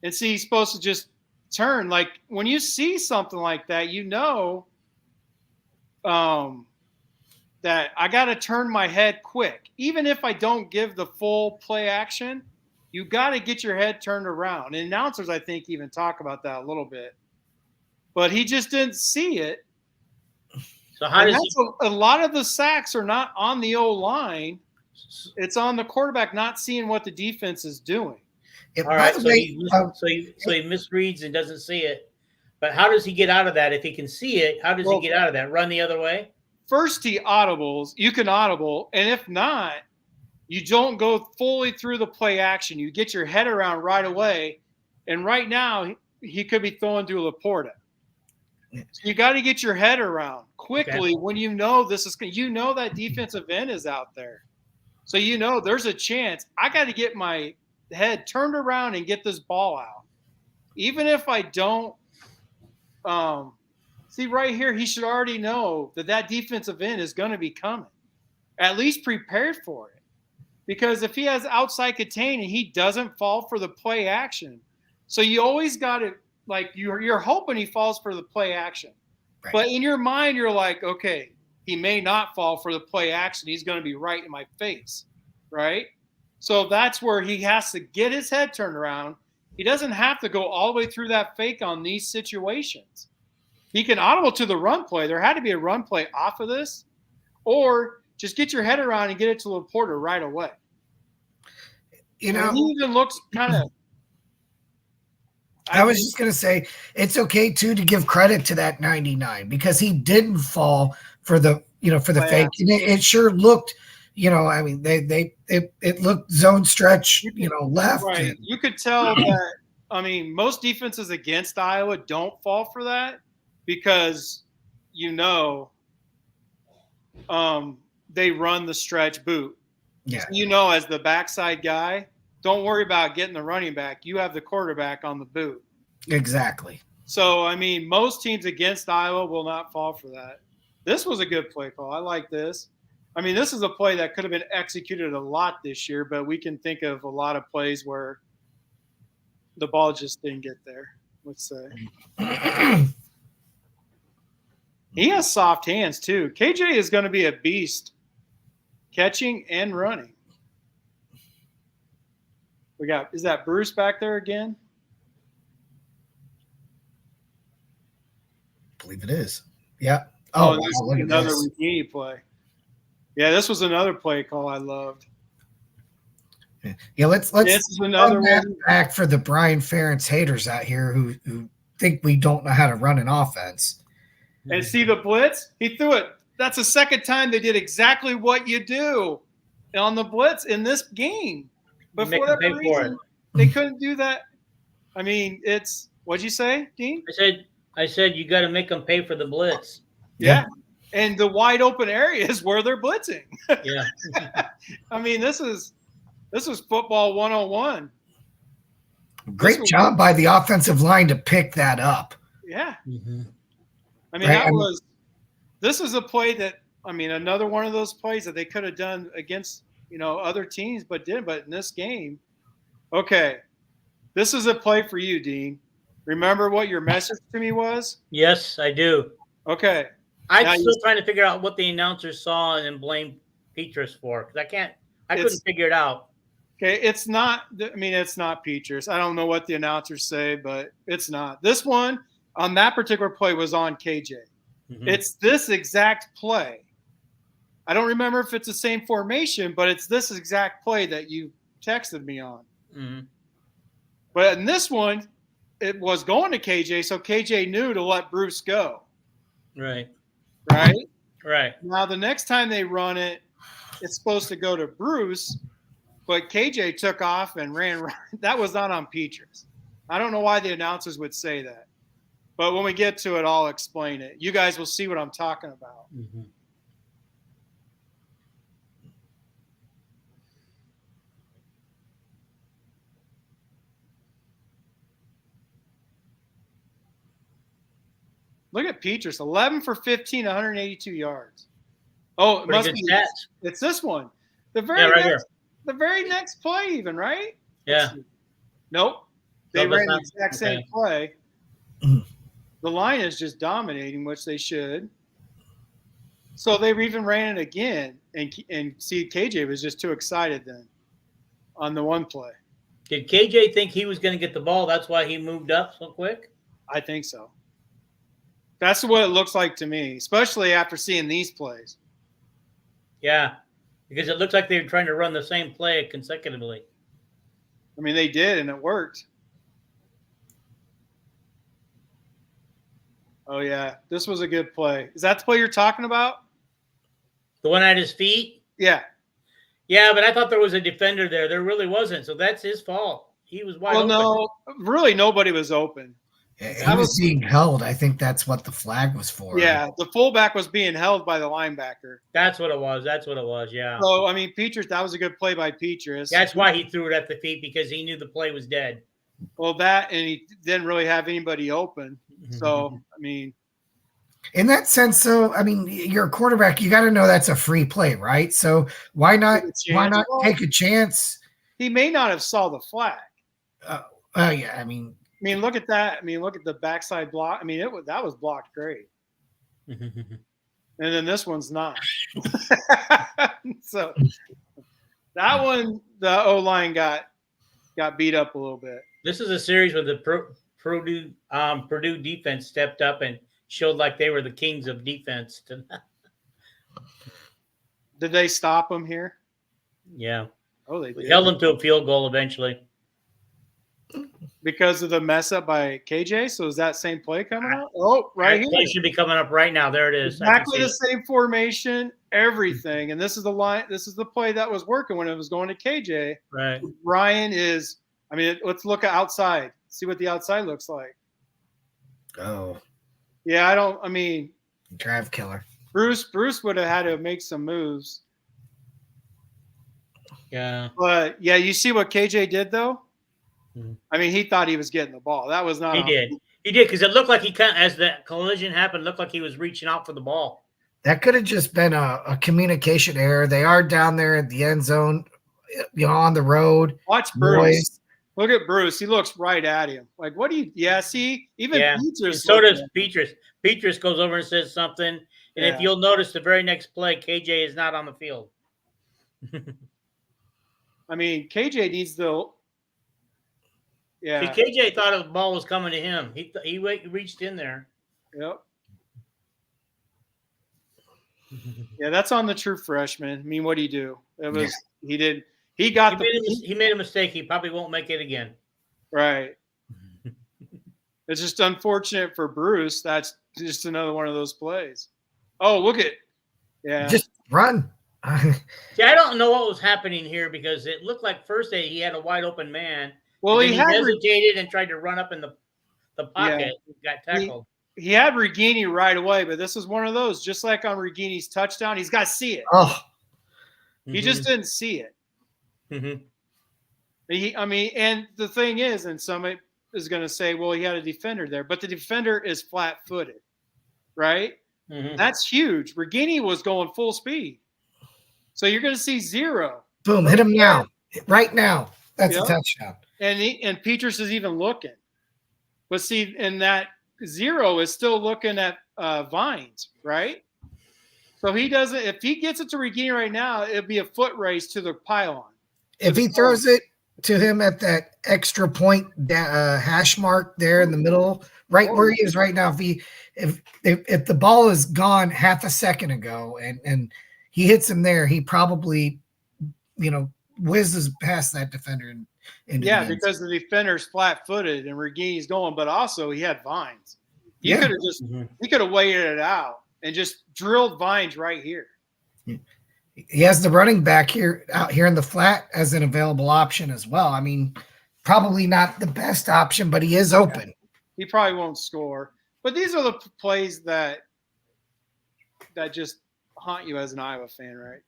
Speaker 1: And see, he's supposed to just turn. Like when you see something like that, you know that I got to turn my head quick. Even if I don't give the full play action, you got to get your head turned around. And announcers, I think, even talk about that a little bit. But he just didn't see it.
Speaker 2: So how does
Speaker 1: a lot of the sacks are not on the O-line. It's on the quarterback not seeing what the defense is doing.
Speaker 2: All right, so he misreads and doesn't see it. But how does he get out of that? If he can see it, how does he get out of that? Run the other way?
Speaker 1: First he audibles. You can audible. And if not, you don't go fully through the play action. You get your head around right away. And right now, he could be throwing to Laporta. So you got to get your head around quickly when you know that defensive end is out there. So there's a chance. I got to get my head turned around and get this ball out. Even if I don't see right here, he should already know that defensive end is going to be coming. At least prepared for it. Because if he has outside contain and he doesn't fall for the play action, so you always got to, like, you're hoping he falls for the play action. Right. But in your mind, you're like, okay, he may not fall for the play action. He's going to be right in my face, right? So that's where he has to get his head turned around. He doesn't have to go all the way through that fake on these situations. He can audible to the run play. There had to be a run play off of this. Or just get your head around and get it to Laporta right away. He even looks kind of.
Speaker 3: I was just going to say, it's okay, too, to give credit to that 99 because he didn't fall for the, for the fake. And it sure looked, I mean, it looked zone stretch, left.
Speaker 1: Right. You could tell that, I mean, most defenses against Iowa don't fall for that because, they run the stretch boot.
Speaker 3: Yeah.
Speaker 1: So as the backside guy, don't worry about getting the running back. You have the quarterback on the boot.
Speaker 3: Exactly.
Speaker 1: So, I mean, most teams against Iowa will not fall for that. This was a good play call. I like this. I mean, this is a play that could have been executed a lot this year, but we can think of a lot of plays where the ball just didn't get there. let's say. He has soft hands too. KJ is going to be a beast, catching and running. Is that Bruce back there again?
Speaker 3: I believe it is. Yeah.
Speaker 1: Oh,
Speaker 3: wow,
Speaker 1: this is
Speaker 3: look at
Speaker 1: another
Speaker 3: this.
Speaker 1: Rugini play. Yeah, this was another play call I loved.
Speaker 3: Yeah, let's
Speaker 1: This is another
Speaker 3: run that
Speaker 1: one.
Speaker 3: back for the Brian Ferentz haters out here who think we don't know how to run an offense.
Speaker 1: And see the blitz? He threw it. That's the second time they did exactly what you do on the blitz in this game. But for whatever reason, they couldn't do that. I mean, what'd you say, Dean?
Speaker 2: I said you got to make them pay for the blitz.
Speaker 1: Yeah. And the wide open areas where they're blitzing.
Speaker 2: Yeah.
Speaker 1: I mean, this is football 101.
Speaker 3: Great job by the offensive line to pick that up.
Speaker 1: Yeah.
Speaker 2: Mm-hmm.
Speaker 1: I mean, this is a play that, I mean, another one of those plays that they could have done against, other teams, but didn't. But in this game, okay, this is a play for you, Dean. Remember what your message to me was?
Speaker 2: Yes, I do.
Speaker 1: Okay.
Speaker 2: I'm still trying to figure out what the announcers saw and then blame Petrus for, because I couldn't figure it out.
Speaker 1: Okay, it's not Petrus. I don't know what the announcers say, but it's not. This one on that particular play was on KJ. Mm-hmm. It's this exact play. I don't remember if it's the same formation, but it's this exact play that you texted me on.
Speaker 2: Mm-hmm.
Speaker 1: But in this one, it was going to KJ, so KJ knew to let Bruce go.
Speaker 2: Right.
Speaker 1: Right. Now, the next time they run it, it's supposed to go to Bruce, but KJ took off and ran. That was not on Petrus. I don't know why the announcers would say that. But when we get to it, I'll explain it. You guys will see what I'm talking about.
Speaker 2: Mm-hmm.
Speaker 1: Look at Petrus, 11 for 15, 182 yards. Oh, it must be. It's this one. The very next play, even, right?
Speaker 2: Yeah.
Speaker 1: Nope. They ran the exact same play. The line is just dominating, which they should. So they even ran it again, and see, KJ was just too excited then on the one play.
Speaker 2: Did KJ think he was going to get the ball? That's why he moved up so quick?
Speaker 1: I think so. That's what it looks like to me, especially after seeing these plays.
Speaker 2: Yeah, because it looks like they were trying to run the same play consecutively.
Speaker 1: I mean, they did, and it worked. Oh, yeah. This was a good play. Is that the play you're talking about?
Speaker 2: The one at his feet?
Speaker 1: Yeah.
Speaker 2: Yeah, but I thought there was a defender there. There really wasn't, so that's his fault. He was wide open.
Speaker 1: No, really nobody was open.
Speaker 3: He was being held. I think that's what the flag was for.
Speaker 1: Yeah, the fullback was being held by the linebacker.
Speaker 2: That's what it was. Yeah.
Speaker 1: So, I mean, Petrus, that was a good play by Petrus.
Speaker 2: That's why he threw it at the feet, because he knew the play was dead.
Speaker 1: Well, and he didn't really have anybody open. So, I mean.
Speaker 3: In that sense, though, I mean, you're a quarterback. You got to know that's a free play, right? So why not take a chance?
Speaker 1: He may not have saw the flag.
Speaker 3: Yeah, I mean,
Speaker 1: look at that. I mean, look at the backside block. I mean, that was blocked great. And then this one's not. So that one, the O-line got beat up a little bit.
Speaker 2: This is a series where the Purdue defense stepped up and showed like they were the kings of defense.
Speaker 1: Did they stop them here?
Speaker 2: Yeah.
Speaker 1: Oh, they did.
Speaker 2: Held them to a field goal eventually.
Speaker 1: Because of the mess up by KJ? So is that same play coming up? Oh, right here.
Speaker 2: Play should be coming up right now. There it is.
Speaker 1: Exactly the same formation, everything. And this is the line. This is the play that was working when it was going to KJ.
Speaker 2: Right.
Speaker 1: Ryan is, let's look outside. See what the outside looks like.
Speaker 3: Oh.
Speaker 1: Yeah,
Speaker 3: drive killer.
Speaker 1: Bruce would have had to make some moves.
Speaker 2: Yeah.
Speaker 1: But, yeah, you see what KJ did, though? He thought he was getting the ball. That was not.
Speaker 2: He did, because it looked like he as the collision happened, looked like he was reaching out for the ball.
Speaker 3: That could have just been a communication error. They are down there at the end zone, on the road.
Speaker 1: Watch Bruce. Look at Bruce. He looks right at him. Like, what do you? Yeah, see, even Petrus.
Speaker 2: And so does Petrus. Petrus goes over and says something, and if you'll notice, the very next play, KJ is not on the field.
Speaker 1: I mean, KJ needs the. Yeah.
Speaker 2: See, KJ thought the ball was coming to him. He reached in there.
Speaker 1: Yep. Yeah, that's on the true freshman. I mean, what do you do? It was he did. He got
Speaker 2: he made a mistake. He probably won't make it again.
Speaker 1: Right. It's just unfortunate for Bruce. That's just another one of those plays. Oh, look at. Yeah.
Speaker 3: Just run.
Speaker 2: See, I don't know what was happening here because it looked like first day he had a wide open man.
Speaker 1: Well, he
Speaker 2: hesitated and tried to run up in the pocket. Yeah. Got tackled.
Speaker 1: He had Regini right away, but this is one of those. Just like on Regini's touchdown, he's got to see it.
Speaker 3: Oh,
Speaker 1: he just didn't see it. I mean, and the thing is, and somebody is going to say, well, he had a defender there, but the defender is flat-footed, right? That's huge. Regini was going full speed. So you're going to see 0.
Speaker 3: Boom, hit him now. Right now. That's a touchdown.
Speaker 1: And Petrus is even looking. But see, and that 0 is still looking at Vines, right? So he doesn't – if he gets it to Regini right now, it'll be a foot race to the pylon.
Speaker 3: If he throws it to him at that extra point hash mark there in the middle, right where he is right now, if the ball is gone half a second ago and he hits him there, he probably, whizzes past that defender.
Speaker 1: Because the defender's flat-footed and Regini's going, but also he had Vines. He could have he could have waited it out and just drilled Vines right here.
Speaker 3: He has the running back out here in the flat as an available option as well. I mean, probably not the best option, but he is open.
Speaker 1: He probably won't score. But these are the plays that just haunt you as an Iowa fan, right?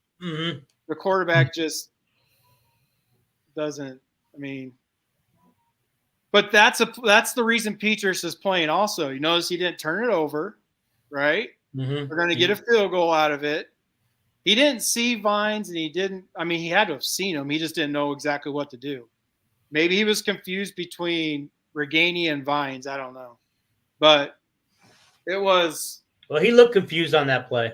Speaker 1: The quarterback just doesn't. I mean, but that's the reason Petrus is playing. Also, you notice he didn't turn it over, right? We're going to get a field goal out of it. He didn't see Vines, and he didn't. I mean, he had to have seen him. He just didn't know exactly what to do. Maybe he was confused between Regini and Vines. I don't know, but it was.
Speaker 2: Well, he looked confused on that play.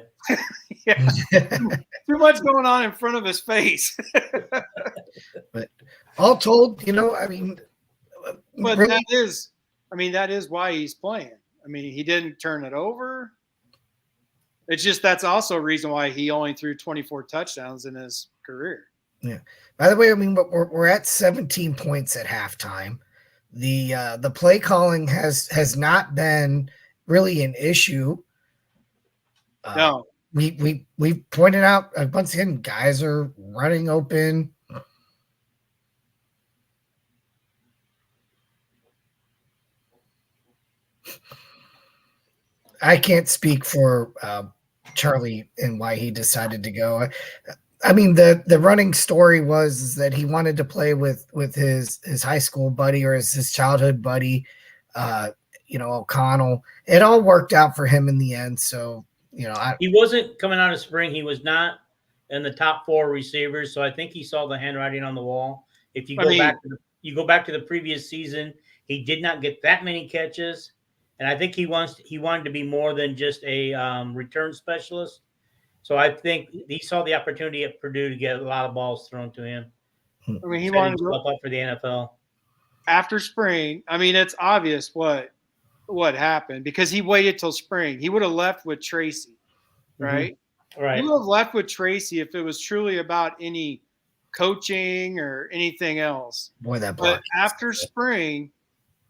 Speaker 1: Too much going on in front of his face.
Speaker 3: But all told, I mean,
Speaker 1: but really, that is why he's playing. I mean, he didn't turn it over. It's just that's also a reason why he only threw 24 touchdowns in his career.
Speaker 3: Yeah. By the way, I mean, we're at 17 points at halftime. The play calling has not been really an issue.
Speaker 1: No.
Speaker 3: We pointed out once again, guys are running open. I can't speak for Charlie and why he decided to go. I mean, the running story was that he wanted to play with his high school buddy or his childhood buddy, O'Connell. It all worked out for him in the end. So,
Speaker 2: he wasn't coming out of spring. He was not in the top 4 receivers. So I think he saw the handwriting on the wall. If you go back to the previous season, he did not get that many catches. And I think he wanted to be more than just a return specialist. So I think he saw the opportunity at Purdue to get a lot of balls thrown to him.
Speaker 1: I mean, he wanted to
Speaker 2: go up for the NFL.
Speaker 1: After spring, I mean, it's obvious what happened because he waited till spring. He would have left with Tracy, right?
Speaker 2: Right.
Speaker 1: He would have left with Tracy if it was truly about any coaching or anything else.
Speaker 3: Boy, that
Speaker 1: but after spring,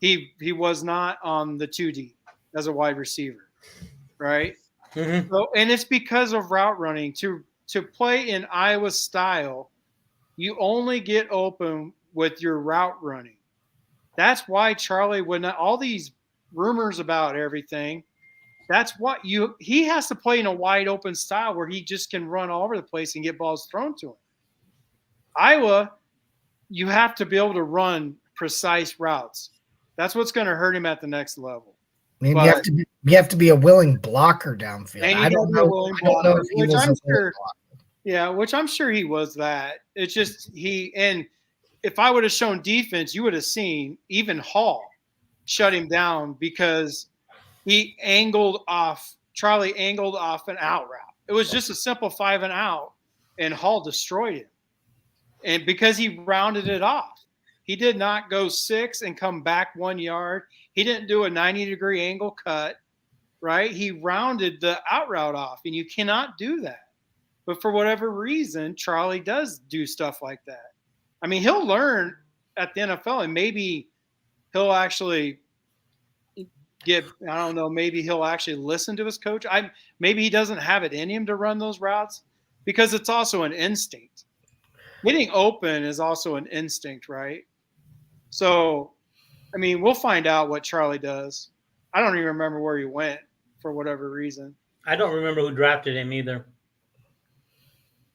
Speaker 1: he was not on the 2D as a wide receiver, right? So, and it's because of route running. To play in Iowa style, you only get open with your route running. That's why Charlie would not. All these rumors about everything. That's what he has to play in a wide open style where he just can run all over the place and get balls thrown to him. Iowa, you have to be able to run precise routes. That's what's going to hurt him at the next level.
Speaker 3: I mean, you have to be a willing blocker downfield. I don't know if he was
Speaker 1: which I'm sure he was that. It's just if I would have shown defense, you would have seen even Hall shut him down because Charlie angled off an out route. It was just a simple 5 and out, and Hall destroyed him. And because he rounded it off, he did not go 6 and come back 1 yard. He didn't do a 90-degree angle cut, right? He rounded the out route off, and you cannot do that. But for whatever reason, Charlie does do stuff like that. I mean, he'll learn at the NFL, and maybe he'll actually maybe he'll actually listen to his coach. Maybe he doesn't have it in him to run those routes because it's also an instinct. Getting open is also an instinct, right? So, I mean, we'll find out what Charlie does. I don't even remember where he went for whatever reason.
Speaker 2: I don't remember who drafted him either.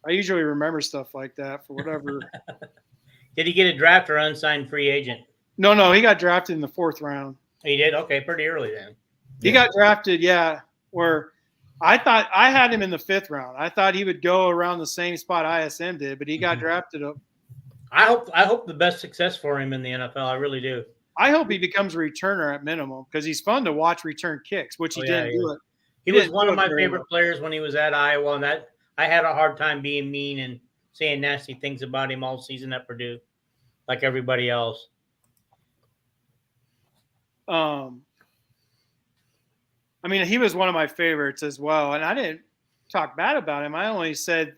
Speaker 1: I usually remember stuff like that for whatever.
Speaker 2: Did he get a draft or unsigned free agent?
Speaker 1: No, he got drafted in the 4th round.
Speaker 2: He did? Okay, pretty early then.
Speaker 1: He got drafted, where I thought I had him in the 5th round. I thought he would go around the same spot ISM did, but he got drafted.
Speaker 2: I hope the best success for him in the NFL. I really do.
Speaker 1: I hope he becomes a returner at minimum because he's fun to watch return kicks, which he didn't do it.
Speaker 2: He was one of my favorite players when he was at Iowa, and that I had a hard time being mean and saying nasty things about him all season at Purdue, like everybody else.
Speaker 1: I mean, he was one of my favorites as well, and I didn't talk bad about him. I only said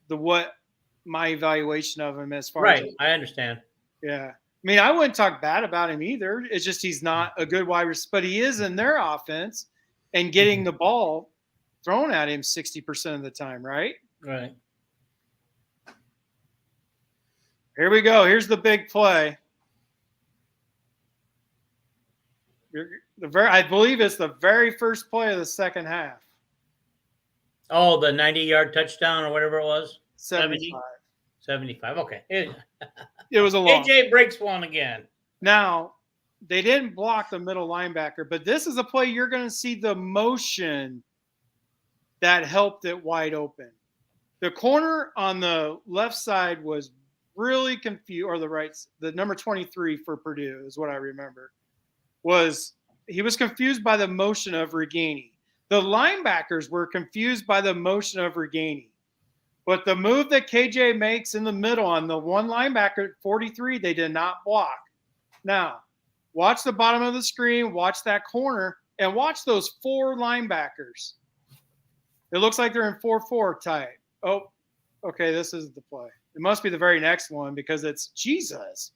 Speaker 1: my evaluation of him as far as
Speaker 2: I understand.
Speaker 1: Yeah. I mean, I wouldn't talk bad about him either. It's just he's not a good wide receiver, but he is in their offense and getting the ball thrown at him 60% of the time, right?
Speaker 2: Right.
Speaker 1: Here we go. Here's the big play. I believe it's the very first play of the second half.
Speaker 2: Oh, the 90-yard touchdown or whatever it was?
Speaker 1: 75.
Speaker 2: 75. Okay.
Speaker 1: It was a long.
Speaker 2: AJ breaks one again.
Speaker 1: Now, they didn't block the middle linebacker, but this is a play you're going to see the motion that helped it wide open. The corner on the left side was really confused, or the number 23 for Purdue is what I remember. He was confused by the motion of Reganey. The linebackers were confused by the motion of Reganey. But the move that KJ makes in the middle on the one linebacker, 43, they did not block. Now, watch the bottom of the screen, watch that corner, and watch those 4 linebackers. It looks like they're in 4-4 type. Oh, okay, this is the play. It must be the very next one because it's Jesus.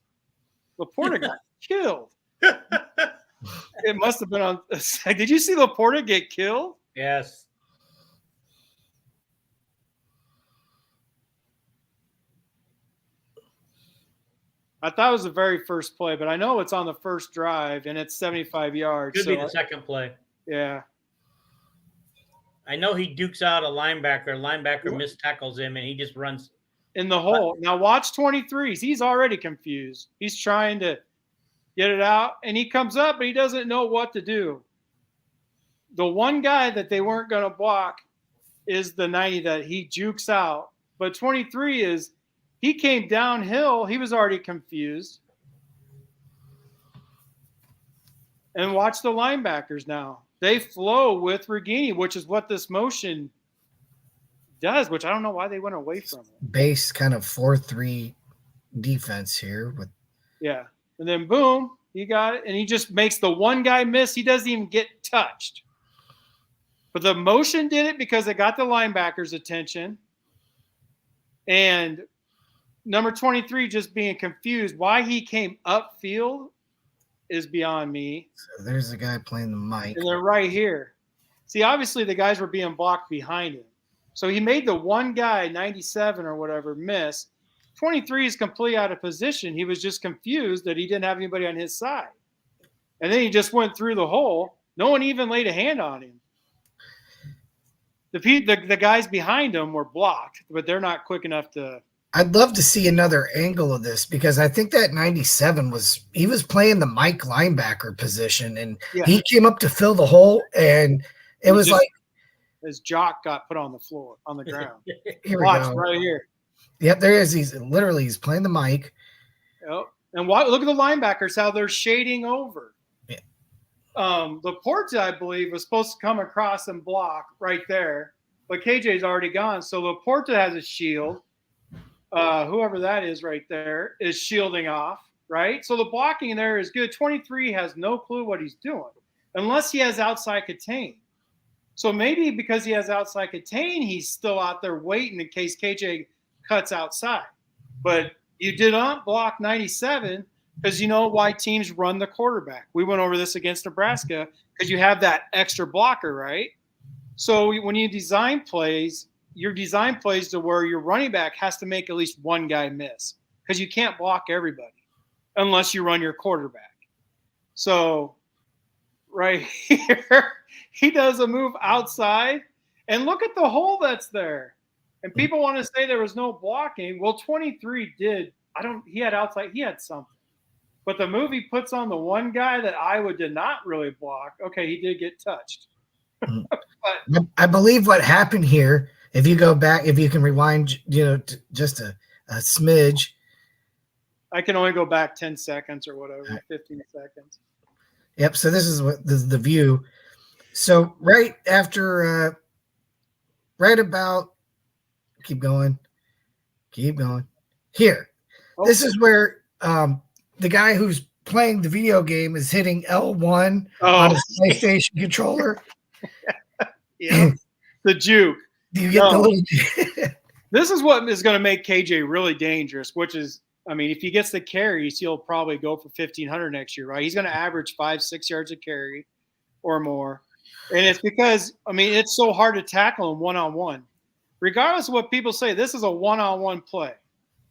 Speaker 1: Laporta got killed. It must have been on. Did you see Laporta get killed?
Speaker 2: Yes.
Speaker 1: I thought it was the very first play, but I know it's on the first drive and it's 75 yards.
Speaker 2: Could be the second play.
Speaker 1: Yeah.
Speaker 2: I know he dukes out a linebacker. Linebacker mistackles him, and he just runs
Speaker 1: in the hole. Now watch 23s. He's already confused. He's trying to get it out, and he comes up, but he doesn't know what to do. The one guy that they weren't going to block is the 90 that he jukes out. But 23 he came downhill. He was already confused. And watch the linebackers now. They flow with Reganey, which is what this motion does, which I don't know why they went away from it.
Speaker 3: Base kind of 4-3 defense here.
Speaker 1: Yeah. And then boom, he got it. And he just makes the one guy miss. He doesn't even get touched. But the motion did it because it got the linebacker's attention. And number 23 just being confused. Why he came upfield is beyond me.
Speaker 3: So there's a guy playing the mic.
Speaker 1: And they're right here. See, obviously the guys were being blocked behind him. So he made the one guy, 97 or whatever, miss. 23 is completely out of position. He was just confused that he didn't have anybody on his side. And then he just went through the hole. No one even laid a hand on him. The guys behind him were blocked, but they're not quick enough to.
Speaker 3: I'd love to see another angle of this because I think that 97 was playing the Mike linebacker position, and he came up to fill the hole, and it was like
Speaker 1: his jock got put on the floor, on the ground.
Speaker 3: Here
Speaker 1: Watch
Speaker 3: we go.
Speaker 1: right here.
Speaker 3: Yep, there is. He's playing the mic,
Speaker 1: Yep. And look at the linebackers, how they're shading over.
Speaker 3: Yeah.
Speaker 1: Laporta, I believe, was supposed to come across and block right there, but KJ's already gone. So Laporta has a shield. Whoever that is right there is shielding off, right? So the blocking there is good. 23 has no clue what he's doing unless he has outside contain. So maybe because he has outside contain, he's still out there waiting in case KJ cuts outside. But you did not block 97 because you know why teams run the quarterback. We went over this against Nebraska because you have that extra blocker, right? So when you design plays, your design plays to where your running back has to make at least one guy miss because you can't block everybody unless you run your quarterback. So right here, he does a move outside, and look at the hole that's there. And people want to say there was no blocking. Well, 23 did. He had outside. He had something. But the move he puts on the one guy that Iowa did not really block, okay, he did get touched.
Speaker 3: But I believe what happened here, if you go back, if you can rewind, just a smidge.
Speaker 1: I can only go back 10 seconds or whatever, 15 seconds.
Speaker 3: Yep. So this is the view. So right after, right about, keep going. Here, this is where the guy who's playing the video game is hitting L1 on his PlayStation controller.
Speaker 1: Yeah, the juke.
Speaker 3: Do you get the little?
Speaker 1: This is what is going to make KJ really dangerous, which is, I mean, if he gets the carries, he'll probably go for 1,500 next year, right? He's going to average 5-6 yards a carry or more. And it's because, I mean, it's so hard to tackle him one-on-one. Regardless of what people say, this is a one-on-one play.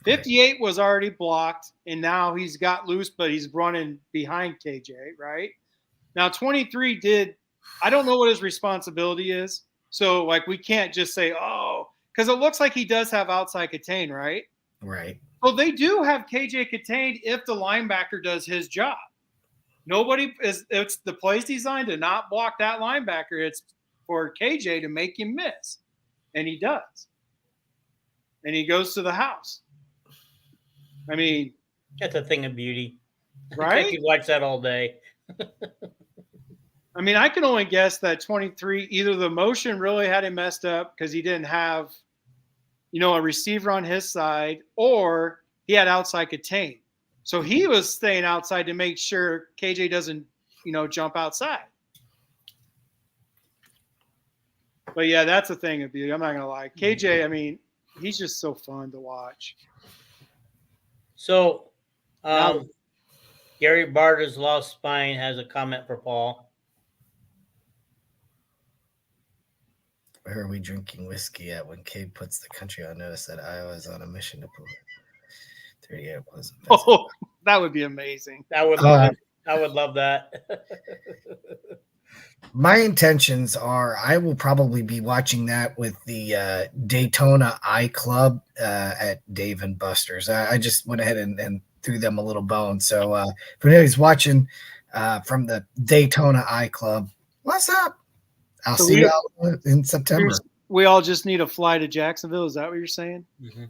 Speaker 1: 58 was already blocked, and now he's got loose, but he's running behind KJ, right? Now, 23 did – I don't know what his responsibility is. So, like, we can't just say, oh, because it looks like he does have outside contain, right?
Speaker 3: Right.
Speaker 1: Well, they do have KJ contained if the linebacker does his job. It's the play's designed to not block that linebacker. It's for KJ to make him miss. And he does. And he goes to the house. I mean,
Speaker 2: that's a thing of beauty.
Speaker 1: Right?
Speaker 2: I could watch that all day.
Speaker 1: I mean, I can only guess that 23, either the motion really had him messed up because he didn't have, a receiver on his side, or he had outside contain. So he was staying outside to make sure KJ doesn't, jump outside. But yeah, that's a thing of beauty. I'm not going to lie. KJ, I mean, he's just so fun to watch.
Speaker 2: So, Gary Barter's Lost Spine has a comment for Paul.
Speaker 3: Where are we drinking whiskey at when Cade puts the country on notice that Iowa is on a mission to pull 38 was?
Speaker 1: Oh, that would be amazing.
Speaker 2: I would love that.
Speaker 3: My intentions are I will probably be watching that with the Daytona I Club at Dave and Buster's. I just went ahead and threw them a little bone. So if anybody's watching from the Daytona I Club, what's up? I'll see you in September.
Speaker 1: We all just need a fly to Jacksonville. Is that what you're saying?
Speaker 2: Mm-hmm.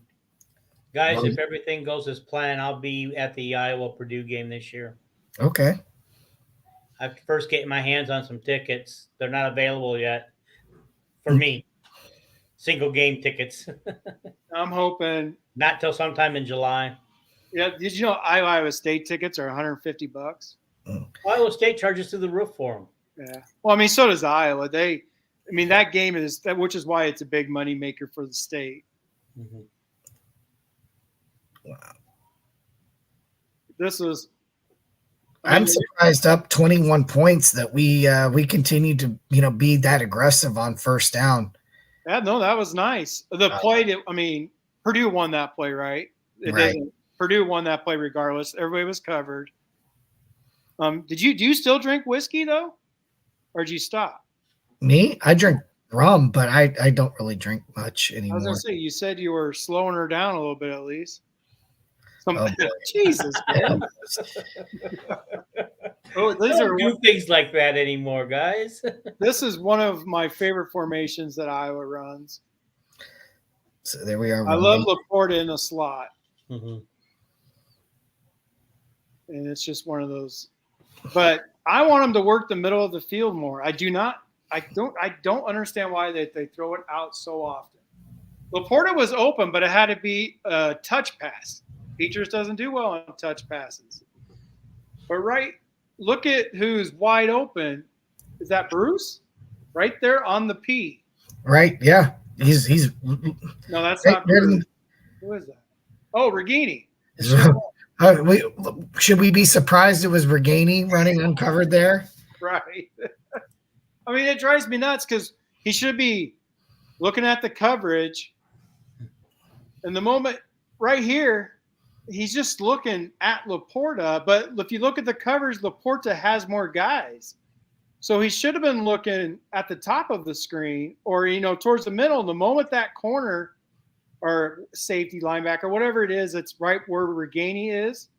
Speaker 2: Guys, if everything goes as planned, I'll be at the Iowa-Purdue game this year.
Speaker 3: Okay.
Speaker 2: I have to first get my hands on some tickets. They're not available yet for me. Single game tickets.
Speaker 1: I'm hoping.
Speaker 2: Not till sometime in July.
Speaker 1: Yeah. Did you know Iowa State tickets are $150?
Speaker 2: Iowa State charges through the roof for them.
Speaker 1: Yeah. Well, I mean, so does Iowa. That game is – which is why it's a big money maker for the state.
Speaker 2: Mm-hmm.
Speaker 3: Wow.
Speaker 1: This was –
Speaker 3: I'm surprised up 21 points that we continue to, be that aggressive on first down.
Speaker 1: Yeah, no, that was nice. The play – Purdue won that play, right? Purdue won that play regardless. Everybody was covered. Do you still drink whiskey, though? Or did you stop?
Speaker 3: Me? I drink rum, but I don't really drink much anymore.
Speaker 1: I was going to say, you said you were slowing her down a little bit at least. Jesus, man.
Speaker 2: These are do things like that anymore, guys.
Speaker 1: This is one of my favorite formations that Iowa runs.
Speaker 3: So there we are.
Speaker 1: I love Laporta in the slot.
Speaker 2: Mm-hmm.
Speaker 1: and it's just one of those. But I want him to work the middle of the field more. I don't understand why they throw it out so often. Laporta was open, but it had to be a touch pass. Peters doesn't do well on touch passes. But look at who's wide open. Is that Bruce? Right there on the P.
Speaker 3: Right, yeah. He's
Speaker 1: No, that's not Bruce. Who is that? Oh, Regini.
Speaker 3: Should we be surprised it was Reganey running uncovered there?
Speaker 1: Right. I mean, it drives me nuts because he should be looking at the coverage. And the moment right here, he's just looking at Laporta. But if you look at the coverage, Laporta has more guys. So he should have been looking at the top of the screen or, towards the middle. The moment that corner or safety linebacker, whatever it is, it's right where Reganey is.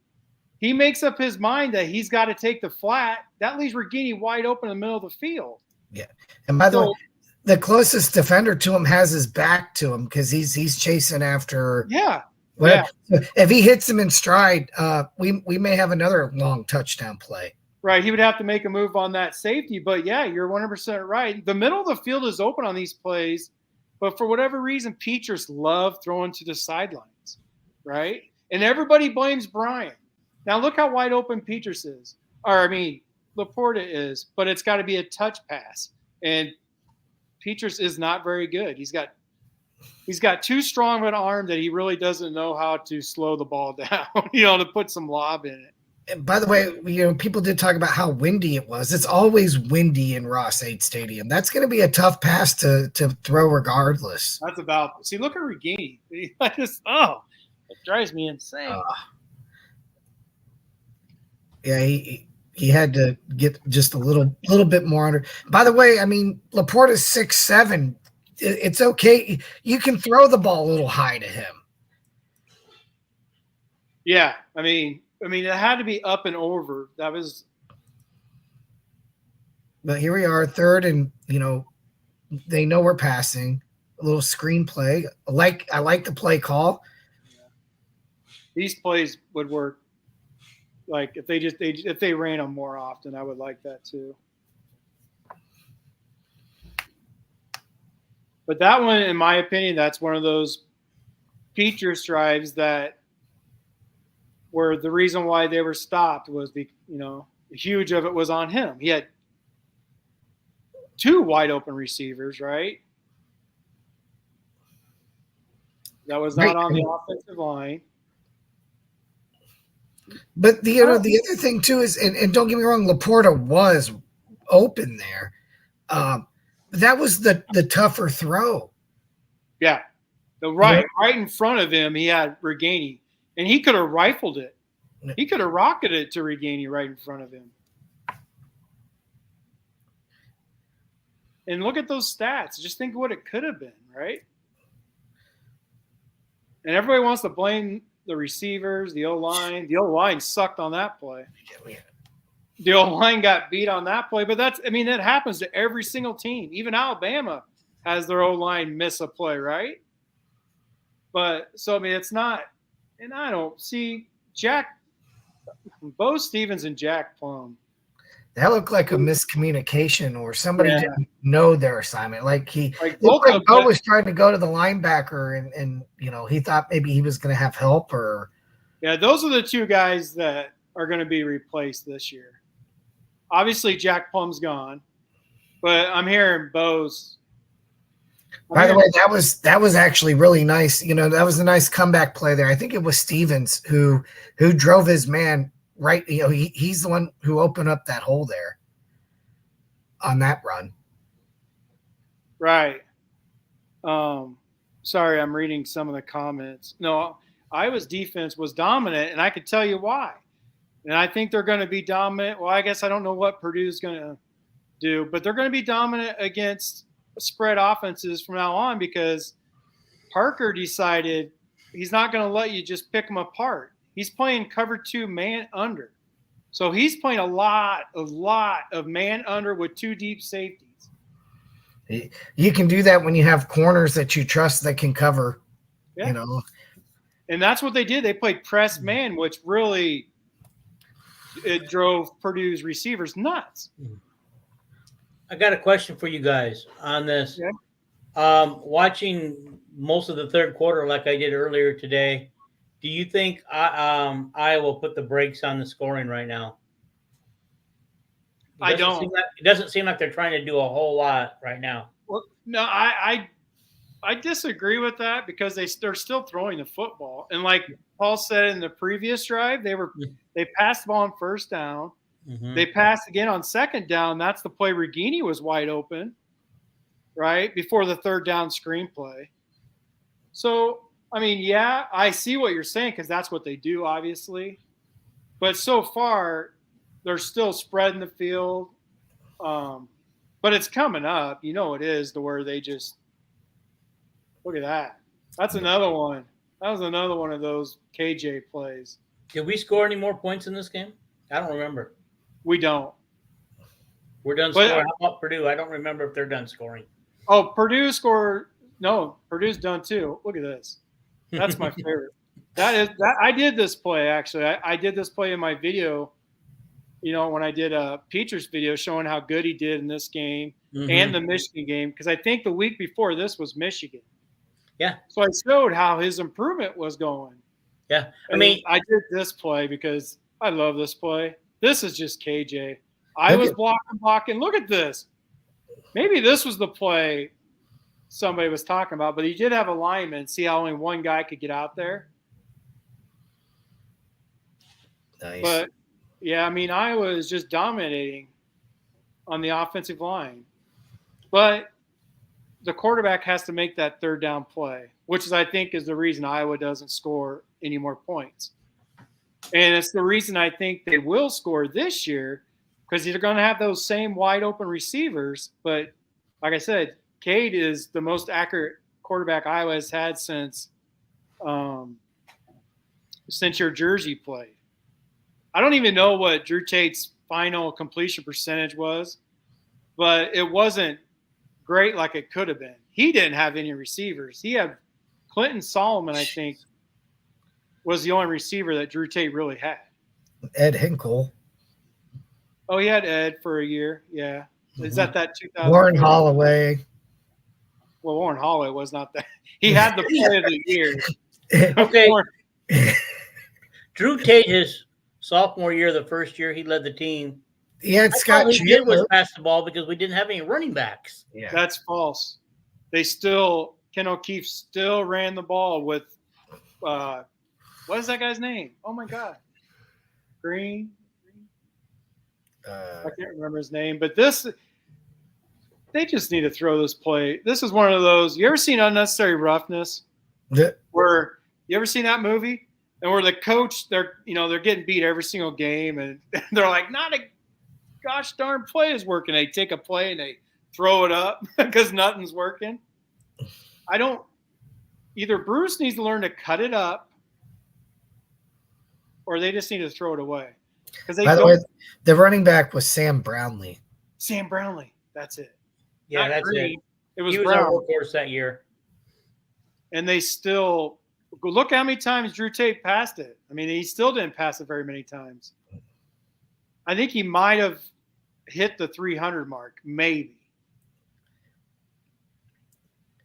Speaker 1: He makes up his mind that he's got to take the flat. That leaves Reganey wide open in the middle of the field.
Speaker 3: Yeah. And by the way, the closest defender to him has his back to him because he's chasing after.
Speaker 1: Yeah.
Speaker 3: Yeah. If he hits him in stride, we may have another long touchdown play.
Speaker 1: Right. He would have to make a move on that safety. But, yeah, you're 100% right. The middle of the field is open on these plays. But for whatever reason, Peters love throwing to the sidelines, right? And everybody blames Brian. Now look how wide open Peters is. Laporta is, but it's got to be a touch pass. And Peters is not very good. He's got too strong of an arm that he really doesn't know how to slow the ball down, to put some lob in it.
Speaker 3: By the way, people did talk about how windy it was. It's always windy in Ross-Ade Stadium. That's going to be a tough pass to throw regardless.
Speaker 1: Look at Reganey. It drives me insane.
Speaker 3: Yeah, he had to get just a little bit more under. By the way, Laporta's 6'7". It's okay. You can throw the ball a little high to him.
Speaker 1: Yeah, it had to be up and over. That was.
Speaker 3: But here we are, third, and they know we're passing. A little screen play. I like the play call.
Speaker 1: Yeah. These plays would work. Like if they ran them more often, I would like that too. But that one, in my opinion, that's one of those Peters drives that. Where the reason why they were stopped was huge of it was on him. He had two wide open receivers, right? That was not on the offensive line.
Speaker 3: But the other thing too is, and don't get me wrong, Laporta was open there. That was the tougher throw.
Speaker 1: Yeah, right in front of him, he had Reganey. And he could have rifled it. He could have rocketed it to Reganey right in front of him. And look at those stats. Just think of what it could have been, right? And everybody wants to blame the receivers, the O-line. The O-line sucked on that play. The O-line got beat on that play. But that happens to every single team. Even Alabama has their O-line miss a play, right? But, it's not – and I don't see Bo Stevens and Jack Plum.
Speaker 3: That looked like a miscommunication or somebody didn't know their assignment. Bo was trying to go to the linebacker and he thought maybe he was going to have help or.
Speaker 1: Yeah, those are the two guys that are going to be replaced this year. Obviously, Jack Plum's gone, but I'm hearing Bo's.
Speaker 3: By the way, that was actually really nice. That was a nice comeback play there. I think it was Stevens who drove his man right. He's the one who opened up that hole there on that run.
Speaker 1: Right. Sorry, I'm reading some of the comments. No, Iowa's defense was dominant, and I could tell you why. And I think they're going to be dominant. Well, I guess I don't know what Purdue's going to do, but they're going to be dominant against spread offenses from now on because Parker decided he's not going to let you just pick them apart. He's playing cover 2 man under. So he's playing a lot of man under with 2 deep safeties.
Speaker 3: You can do that when you have corners that you trust that can cover,
Speaker 1: And that's what they did. They played press man, which really it drove Purdue's receivers nuts.
Speaker 2: I got a question for you guys on this.
Speaker 1: Yeah.
Speaker 2: Watching most of the third quarter, like I did earlier today, do you think Iowa will put the brakes on the scoring right now?
Speaker 1: I don't.
Speaker 2: It doesn't seem like they're trying to do a whole lot right now.
Speaker 1: Well, no, I disagree with that because they're still throwing the football. And like Paul said in the previous drive, they passed the ball on first down.
Speaker 2: Mm-hmm.
Speaker 1: They passed again on second down. That's the play Regini was wide open, right, before the third down screenplay. So, I mean, yeah, I see what you're saying because that's what they do, obviously. But so far, they're still spreading the field. But it's coming up. You know it is to where they just – look at that. That's another one. That was another one of those KJ plays.
Speaker 2: Did we score any more points in this game? I don't remember.
Speaker 1: We don't.
Speaker 2: We're done scoring. How about Purdue? I don't remember if they're done scoring.
Speaker 1: Oh, Purdue scored. No, Purdue's done too. Look at this. That's my favorite. That I did this play actually. I did this play in my video. You know, when I did a Peters video showing how good he did in this game and the Michigan game, because I think the week before this was Michigan.
Speaker 2: Yeah.
Speaker 1: So I showed how his improvement was going.
Speaker 2: Yeah.
Speaker 1: I mean, I did this play because I love this play. This is just KJ. I was blocking. Look at this. Maybe this was the play somebody was talking about, but he did have a lineman. See how only one guy could get out there?
Speaker 3: Nice.
Speaker 1: But, yeah, I mean, Iowa is just dominating on the offensive line. But the quarterback has to make that third down play, which is, I think, is the reason Iowa doesn't score any more points. And it's the reason I think they will score this year because they're going to have those same wide open receivers. But like I said, Cade is the most accurate quarterback Iowa has had since your jersey played. I don't even know what Drew Tate's final completion percentage was, but it wasn't great like it could have been. He didn't have any receivers. He had Clinton Solomon, I think, was the only receiver that Drew Tate really had.
Speaker 3: Ed Hinkle.
Speaker 1: Oh, he had Ed for a year. Yeah. Is that 2000?
Speaker 3: Warren Holloway.
Speaker 1: Well, Warren Holloway was not that. He had the play of the year.
Speaker 2: Okay. Drew Tate, his sophomore year, the first year he led the team.
Speaker 3: Yeah, Scott
Speaker 2: all he did was pass the ball because we didn't have any running backs.
Speaker 3: Yeah,
Speaker 1: that's false. Ken O'Keefe still ran the ball with what is that guy's name? Oh my God, Green. I can't remember his name, but they just need to throw this play. This is one of those. You ever seen Unnecessary Roughness? Where you ever seen that movie? And where the coach, they're getting beat every single game, and they're like, not a gosh darn play is working. They take a play and they throw it up because nothing's working. Either Bruce needs to learn to cut it up, or they just need to throw it away.
Speaker 3: By the way, the running back was Sam Brownlee.
Speaker 1: Sam Brownlee, that's it.
Speaker 2: Yeah, that's
Speaker 1: Green.
Speaker 2: It
Speaker 1: was
Speaker 2: our workhorse that year.
Speaker 1: And they still look how many times Drew Tate passed it. I mean, he still didn't pass it very many times. I think he might have hit the 300 mark, maybe.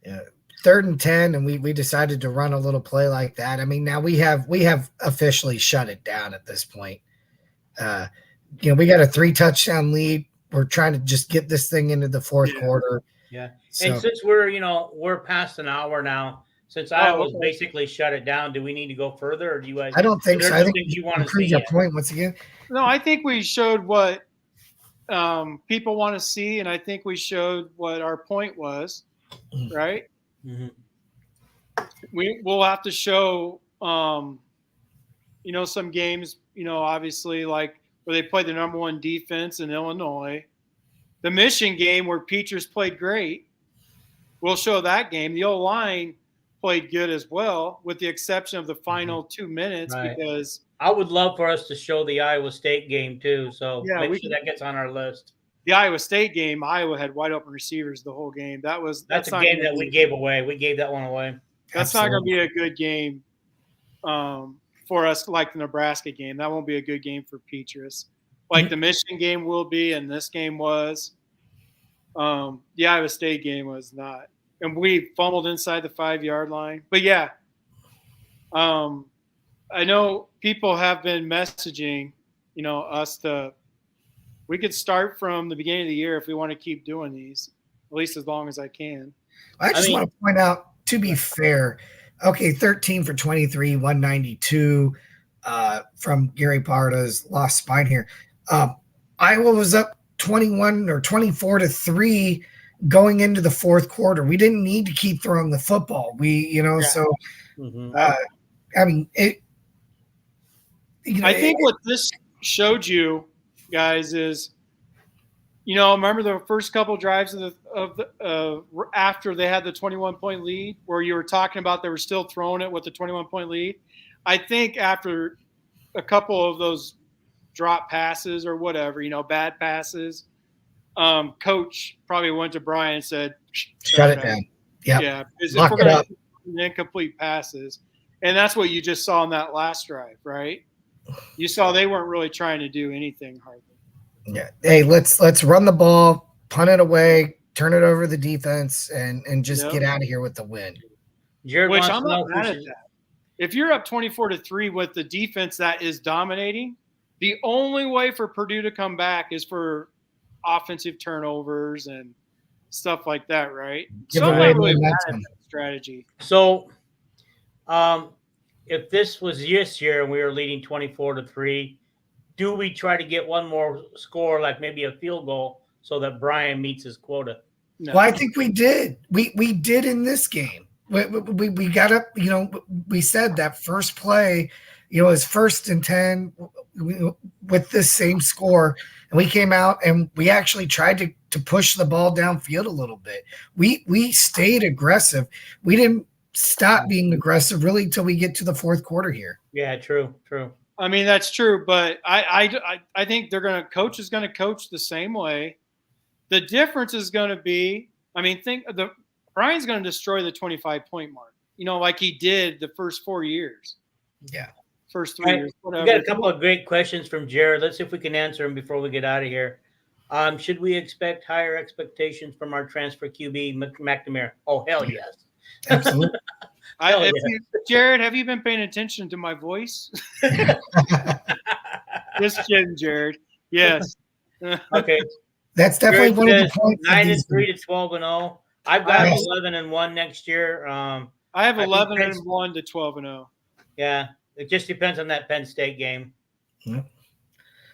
Speaker 3: Yeah, 3rd and 10, and we decided to run a little play like that. I mean, now we have officially shut it down at this point. We got a 3-touchdown lead. We're trying to just get this thing into the fourth quarter.
Speaker 2: Yeah, and since we're past an hour now, since Iowa's basically shut it down, do we need to go further, or do you guys?
Speaker 3: I don't think so. I think
Speaker 2: you want to
Speaker 3: prove your point once again.
Speaker 1: No, I think we showed what people want to see, and I think we showed what our point was, right?
Speaker 2: Mm-hmm.
Speaker 1: We'll have to show, some games, obviously like where they played the number 1 defense in Illinois. The Michigan game where Peters played great, we'll show that game. The O-line played good as well, with the exception of the final 2 minutes, because
Speaker 2: I would love for us to show the Iowa State game too. So make sure that gets on our list.
Speaker 1: The Iowa State game, Iowa had wide open receivers the whole game. That's
Speaker 2: a game that we gave away. We gave that one away.
Speaker 1: That's not going to be a good game for us like the Nebraska game. That won't be a good game for Petrus. Like the Michigan game will be, and this game was. The Iowa State game was not. And we fumbled inside the 5-yard line. But, yeah, I know people have been messaging, us we could start from the beginning of the year if we want to keep doing these, at least as long as I can.
Speaker 3: I just want to point out, to be fair, okay, 13 for 23, 192 from Gary Parda's lost spine here. Iowa was up 21 or 24-3 going into the fourth quarter. We didn't need to keep throwing the football. So I mean,
Speaker 1: I think what this showed you guys is, remember the first couple drives after they had the 21-point lead, where you were talking about they were still throwing it with the 21-point lead. I think after a couple of those drop passes or whatever, bad passes, coach probably went to Brian and said,
Speaker 3: "Shut it down." Yep.
Speaker 1: Yeah, because
Speaker 3: Lock
Speaker 1: if we're going to incomplete passes, and that's what you just saw in that last drive, right? You saw they weren't really trying to do anything hardly.
Speaker 3: Yeah. Hey, let's run the ball, punt it away, turn it over to the defense, and just get out of here with the win.
Speaker 1: Which I'm not mad at that. If you're up 24-3 with the defense that is dominating, the only way for Purdue to come back is for offensive turnovers and stuff like that, right?
Speaker 3: Give
Speaker 1: so I'm
Speaker 3: away
Speaker 1: not really mad at
Speaker 3: momentum.
Speaker 1: that strategy.
Speaker 2: So, if this was this year and we were leading 24-3, do we try to get one more score, like maybe a field goal, so that Brian meets his quota?
Speaker 1: No.
Speaker 3: Well, I think we did. We did in this game. We got up. We said that first play, is 1st and 10 with this same score, and we came out and we actually tried to push the ball downfield a little bit. We stayed aggressive. We didn't stop being aggressive really until we get to the fourth quarter here.
Speaker 2: Yeah, true.
Speaker 1: I mean, that's true, but I think coach is going to coach the same way. The difference is going to be, Brian's going to destroy the 25-point mark, like he did the first 4 years.
Speaker 3: Yeah.
Speaker 1: First 3 years, whatever.
Speaker 2: We got a couple of great questions from Jared. Let's see if we can answer them before we get out of here. Should we expect higher expectations from our transfer QB, McNamara? Oh, hell yes.
Speaker 3: Absolutely.
Speaker 1: Jared, have you been paying attention to my voice? Just kidding, Jared. Yes.
Speaker 2: Okay.
Speaker 3: That's definitely one of the points.
Speaker 2: 9-3 to 12-0. I've got 11-1 next year.
Speaker 1: I have 11-1 to 12-0.
Speaker 2: Yeah, it just depends on that Penn State game.
Speaker 3: Yeah.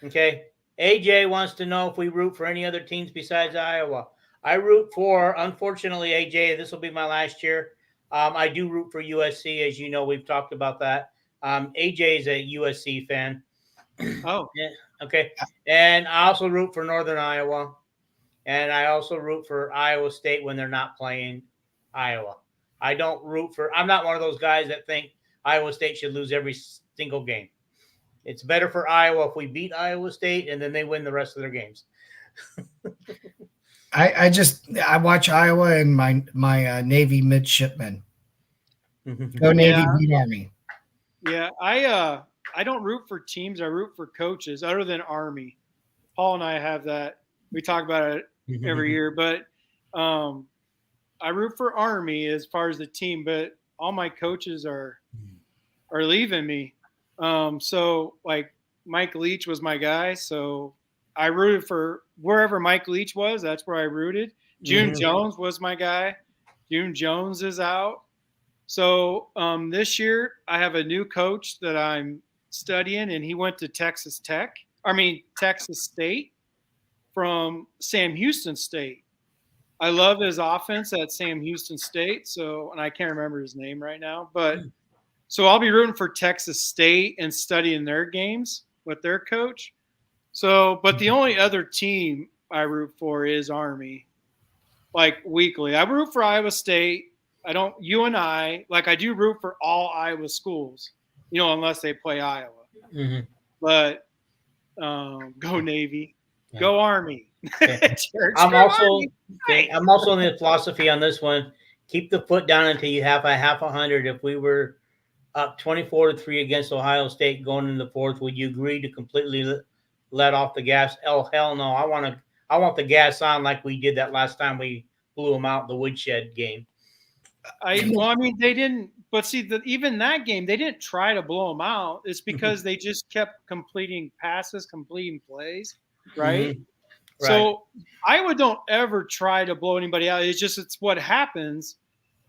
Speaker 2: Okay. AJ wants to know if we root for any other teams besides Iowa. I root for, unfortunately, AJ, this will be my last year. I do root for USC, as you know, we've talked about that. AJ is a USC fan.
Speaker 1: Oh.
Speaker 2: Yeah, okay. And I also root for Northern Iowa. And I also root for Iowa State when they're not playing Iowa. I'm not one of those guys that think Iowa State should lose every single game. It's better for Iowa if we beat Iowa State and then they win the rest of their games.
Speaker 3: I watch Iowa and my Navy midshipmen. Go Navy, beat Army.
Speaker 1: Yeah, I don't root for teams. I root for coaches, other than Army. Paul and I have that. We talk about it every year, but I root for Army as far as the team. But all my coaches are leaving me. So like Mike Leach was my guy, so I rooted for wherever Mike Leach was. That's where I rooted. June Jones was my guy. June Jones is out. So this year I have a new coach that I'm studying, and he went to Texas State from Sam Houston State. I love his offense at Sam Houston State. And I can't remember his name right now, but so I'll be rooting for Texas State and studying their games with their coach. So, but the only other team I root for is Army, like weekly. I root for Iowa State. I do root for all Iowa schools, unless they play Iowa. But go Navy, go Army.
Speaker 2: Okay. I'm also in the philosophy on this one. Keep the foot down until you have a 100. If we were up 24-3 against Ohio State going into the fourth. Would you agree to completely let off the gas? Oh, hell no. I want the gas on like we did that last time we blew them out in the woodshed game.
Speaker 1: They didn't. But see, even that game, they didn't try to blow them out. It's because they just kept completing passes, completing plays, right?
Speaker 2: Mm-hmm. Right.
Speaker 1: So Iowa don't ever try to blow anybody out. It's what happens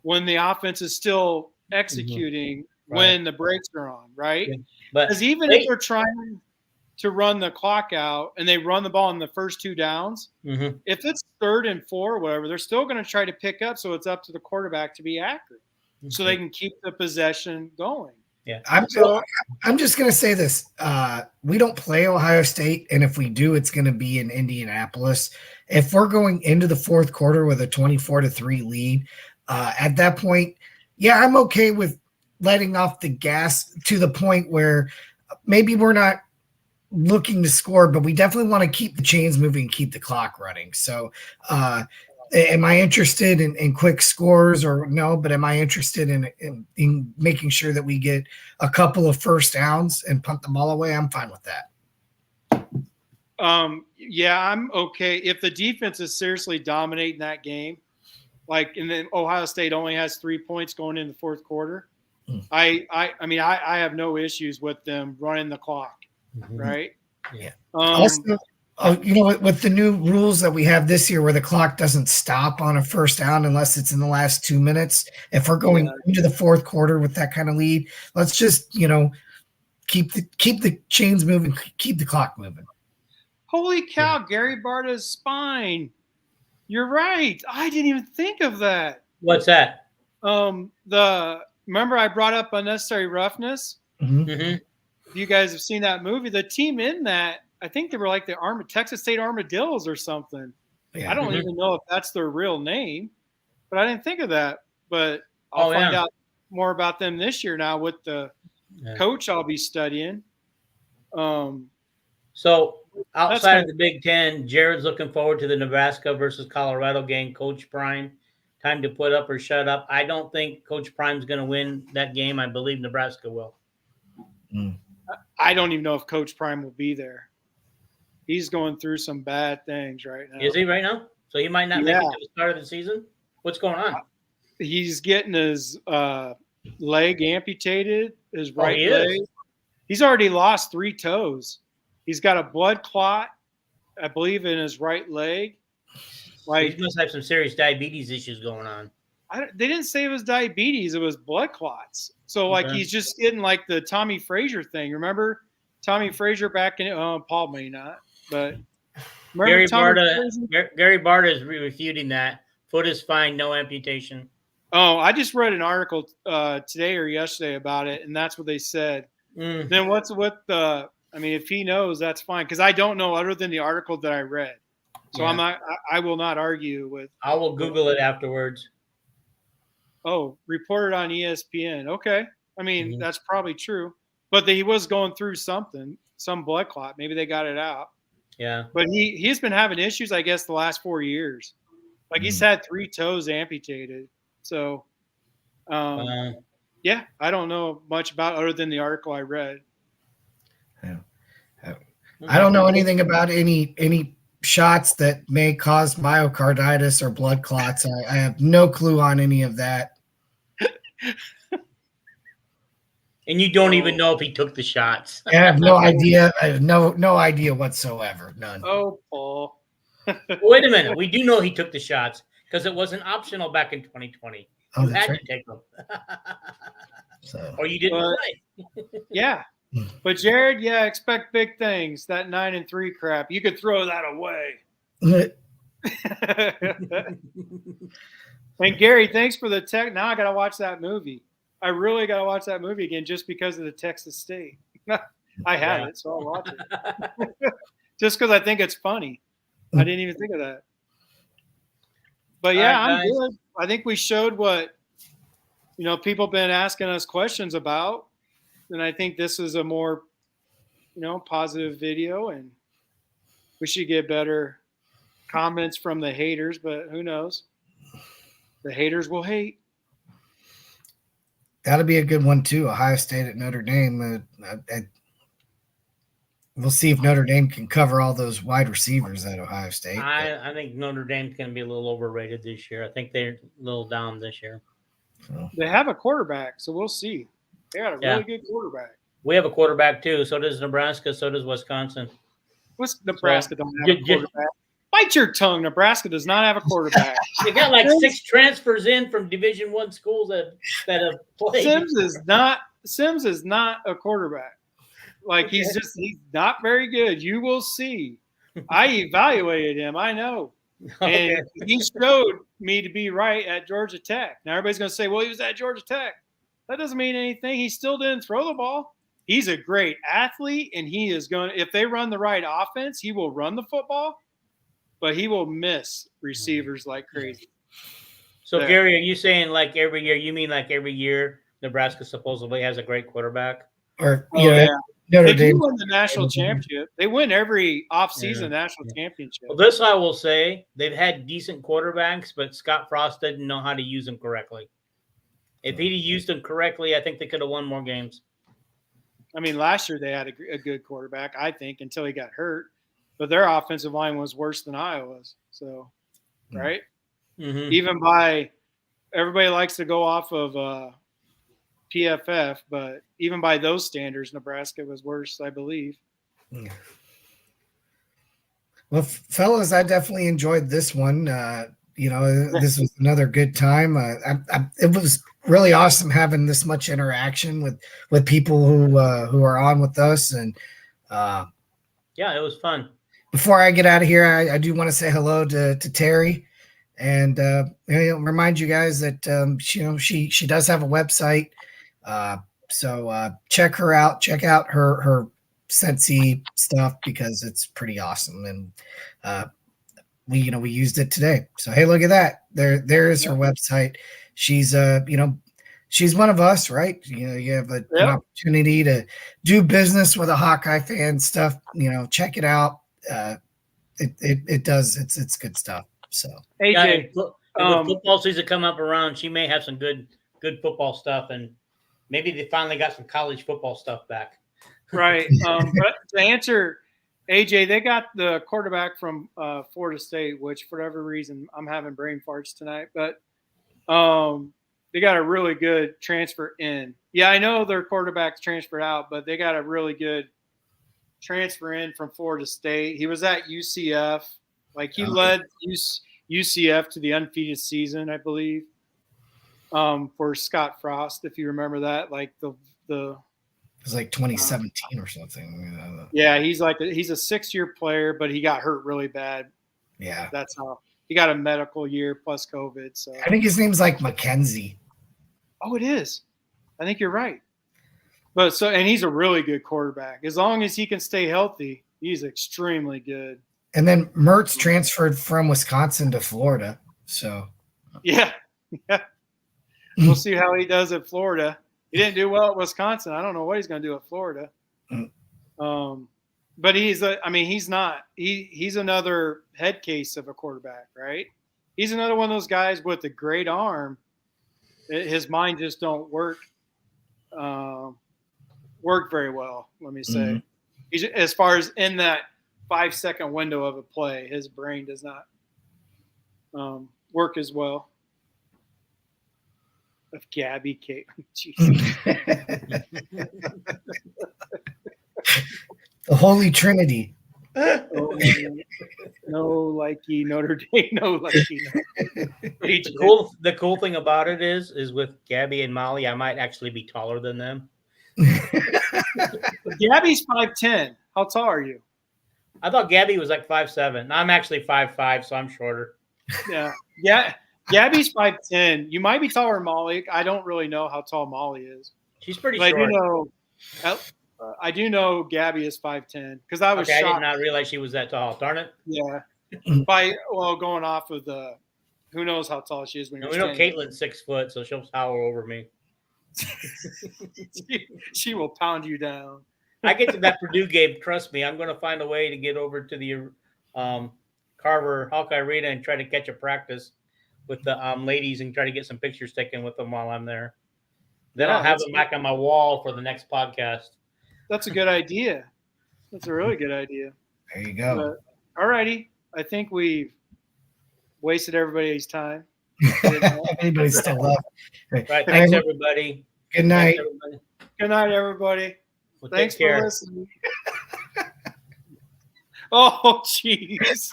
Speaker 1: when the offense is still executing when the brakes are on, right?
Speaker 2: Yeah. But
Speaker 1: because even if they're trying to run the clock out and they run the ball in the first 2 downs, if it's 3rd and 4 or whatever, they're still going to try to pick up. So it's up to the quarterback to be accurate so they can keep the possession going.
Speaker 2: Yeah.
Speaker 3: I'm just going to say this. We don't play Ohio State, and if we do, it's going to be in Indianapolis. If we're going into the fourth quarter with a 24-3 lead, at that point, yeah, I'm okay with letting off the gas to the point where maybe we're not looking to score, but we definitely want to keep the chains moving, keep the clock running. So am I interested in quick scores or no? But am I interested in making sure that we get a couple of first downs and punt the ball away? I'm fine with that.
Speaker 1: Yeah, I'm okay. If the defense is seriously dominating that game, like, and then Ohio State only has 3 points going in the fourth quarter, I have no issues with them running the clock, right?
Speaker 3: Yeah. Also, with the new rules that we have this year where the clock doesn't stop on a first down unless it's in the last 2 minutes, if we're going into the fourth quarter with that kind of lead, let's just, keep the chains moving, keep the clock moving.
Speaker 1: Holy cow, Gary Barta's spine. You're right. I didn't even think of that.
Speaker 2: What's that?
Speaker 1: Remember I brought up Unnecessary Roughness?
Speaker 3: Mm-hmm.
Speaker 1: You guys have seen that movie. The team in that, I think they were like the Texas State Armadillos or something. Yeah. I don't even know if that's their real name, but I didn't think of that. But I'll find out more about them this year now with the coach I'll be studying.
Speaker 2: So outside of the Big Ten, Jared's looking forward to the Nebraska versus Colorado game. Coach Prime, time to put up or shut up. I don't think Coach Prime's going to win that game. I believe Nebraska will.
Speaker 1: I don't even know if Coach Prime will be there. He's going through some bad things right now.
Speaker 2: Is he right now? So he might not make it to the start of the season? What's going on?
Speaker 1: He's getting his leg amputated, his right leg. He's already lost 3 toes. He's got a blood clot, I believe, in his right leg.
Speaker 2: Like, he must have some serious diabetes issues going on.
Speaker 1: They didn't say it was diabetes. It was blood clots. So, he's just getting like the Tommy Frazier thing. Remember Tommy Frazier back in Paul may not, but
Speaker 2: Gary Barta is refuting that. Foot is fine, no amputation.
Speaker 1: Oh, I just read an article today or yesterday about it, and that's what they said. Then what's with the – I mean, if he knows, that's fine, because I don't know other than the article that I read. So I will not argue with –
Speaker 2: I will Google it afterwards.
Speaker 1: Oh, reported on ESPN. Okay. I mean, that's probably true. But he was going through something, some blood clot. Maybe they got it out.
Speaker 2: Yeah.
Speaker 1: But he's been having issues, I guess, the last 4 years. Like, he's had 3 toes amputated. So, I don't know much about other than the article I read.
Speaker 3: Yeah. I don't know anything about any shots that may cause myocarditis or blood clots. I have no clue on any of that.
Speaker 2: And you don't even know if he took the shots.
Speaker 3: I have no idea. I have no idea whatsoever. None.
Speaker 1: Oh, Paul.
Speaker 2: Wait a minute. We do know he took the shots because it wasn't optional back in 2020. You had to take them. Or you didn't play.
Speaker 1: Yeah. But Jared, expect big things. That 9-3 crap. You could throw that away. And Gary, thanks for the tech. Now I got to watch that movie. I really got to watch that movie again just because of the Texas State. I have it, so I'll watch it. Just because I think it's funny. I didn't even think of that. But I'm good. I think we showed what people have been asking us questions about. And I think this is a more, positive video, and we should get better comments from the haters, but who knows? The haters will hate.
Speaker 3: That'll be a good one too. Ohio State at Notre Dame. We'll see if Notre Dame can cover all those wide receivers at Ohio State.
Speaker 2: I think Notre Dame's going to be a little overrated this year. I think they're a little down this year.
Speaker 3: So.
Speaker 1: They have a quarterback, so we'll see. They got a really good quarterback.
Speaker 2: We have a quarterback too. So does Nebraska. So does Wisconsin.
Speaker 1: Nebraska don't have a quarterback. Bite your tongue. Nebraska does not have a quarterback.
Speaker 2: You got like 6 transfers in from Division I schools that have played.
Speaker 1: Sims is not a quarterback. Like he's not very good. You will see. I evaluated him. I know. And he showed me to be right at Georgia Tech. Now everybody's going to say, well, he was at Georgia Tech. That doesn't mean anything. He still didn't throw the ball. He's a great athlete, and he is going – if they run the right offense, he will run the football, but he will miss receivers like crazy.
Speaker 2: So, Gary, are you saying like every year – you mean like every year Nebraska supposedly has a great quarterback?
Speaker 3: Or,
Speaker 1: yeah.
Speaker 3: Notre
Speaker 1: they
Speaker 3: Dame
Speaker 1: do win the national championship. They win every offseason national championship.
Speaker 2: Well, this I will say. They've had decent quarterbacks, but Scott Frost didn't know how to use them correctly. If he'd used them correctly, I think they could have won more games.
Speaker 1: I mean, last year they had a good quarterback, I think, until he got hurt. But their offensive line was worse than Iowa's. So, right?
Speaker 2: Mm-hmm.
Speaker 1: Even by – everybody likes to go off of PFF, but even by those standards, Nebraska was worse, I believe.
Speaker 3: Yeah. Well, fellas, I definitely enjoyed this one. This was another good time. It was really awesome having this much interaction with people who are on with us. And
Speaker 2: it was fun.
Speaker 3: Before I get out of here, I do want to say hello to Terry, and remind you guys that she does have a website. So check her out. Check out her Sensi stuff because it's pretty awesome. And we used it today. So hey, look at that. There is her website. She's she's one of us, right? You have an opportunity to do business with a Hawkeye fan stuff. Check it out. It does. It's good stuff. So
Speaker 1: AJ,
Speaker 2: if football season come up around, she may have some good football stuff, and maybe they finally got some college football stuff back.
Speaker 1: Right. But to answer AJ, they got the quarterback from Florida State, which for whatever reason I'm having brain farts tonight, but they got a really good transfer in. Yeah, I know their quarterback's transferred out, but they got a really good transfer in from Florida State. He was at UCF. Like he led UCF to the undefeated season, I believe, for Scott Frost, if you remember that. Like the it
Speaker 3: was like 2017 or something.
Speaker 1: Yeah, he's a 6-year player, but he got hurt really bad.
Speaker 3: Yeah,
Speaker 1: that's how he got a medical year plus COVID. So
Speaker 3: I think his name's like Mackenzie.
Speaker 1: Oh, it is. I think you're right. And he's a really good quarterback. As long as he can stay healthy, he's extremely good.
Speaker 3: And then Mertz transferred from Wisconsin to Florida. So
Speaker 1: yeah. We'll see how he does at Florida. He didn't do well at Wisconsin. I don't know what he's going to do at Florida. But he's another head case of a quarterback, right? He's another one of those guys with a great arm. His mind just don't work very well, let me say. Mm-hmm. He's, as far as in that 5-second window of a play, his brain does not work as well. Of Gabby Kate.
Speaker 3: The Holy Trinity.
Speaker 1: No likey Notre Dame, no likey.
Speaker 2: The cool thing about it is with Gabby and Molly, I might actually be taller than them.
Speaker 1: Gabby's 5'10". How tall are you?
Speaker 2: I thought Gabby was like 5'7". I'm actually 5'5", so I'm shorter.
Speaker 1: Yeah. Gabby's 5'10". You might be taller than Molly. I don't really know how tall Molly is.
Speaker 2: She's pretty short.
Speaker 1: I do know Gabby is 5'10" because I was shocked.
Speaker 2: I did not realize she was that tall. Darn it.
Speaker 1: Yeah. Going off of who knows how tall she is when you're
Speaker 2: we know Caitlin's 6 foot, so she'll tower over me.
Speaker 1: she will pound you down.
Speaker 2: I get to that Purdue game. Trust me, I'm going to find a way to get over to the Carver Hawkeye Arena and try to catch a practice with the ladies and try to get some pictures taken with them while I'm there. Then
Speaker 1: Yeah,
Speaker 2: I'll have
Speaker 1: that's
Speaker 2: them back on my wall for the next podcast.
Speaker 1: That's a good idea. That's a really good idea.
Speaker 3: There you go.
Speaker 1: All righty. I think we've wasted everybody's time.
Speaker 3: Anybody's still left.
Speaker 2: Right. Thanks, everybody.
Speaker 3: Good night.
Speaker 2: Thanks, everybody.
Speaker 1: Good night, everybody.
Speaker 2: Well,
Speaker 1: Thanks
Speaker 2: take care.
Speaker 1: for listening. Oh, jeez.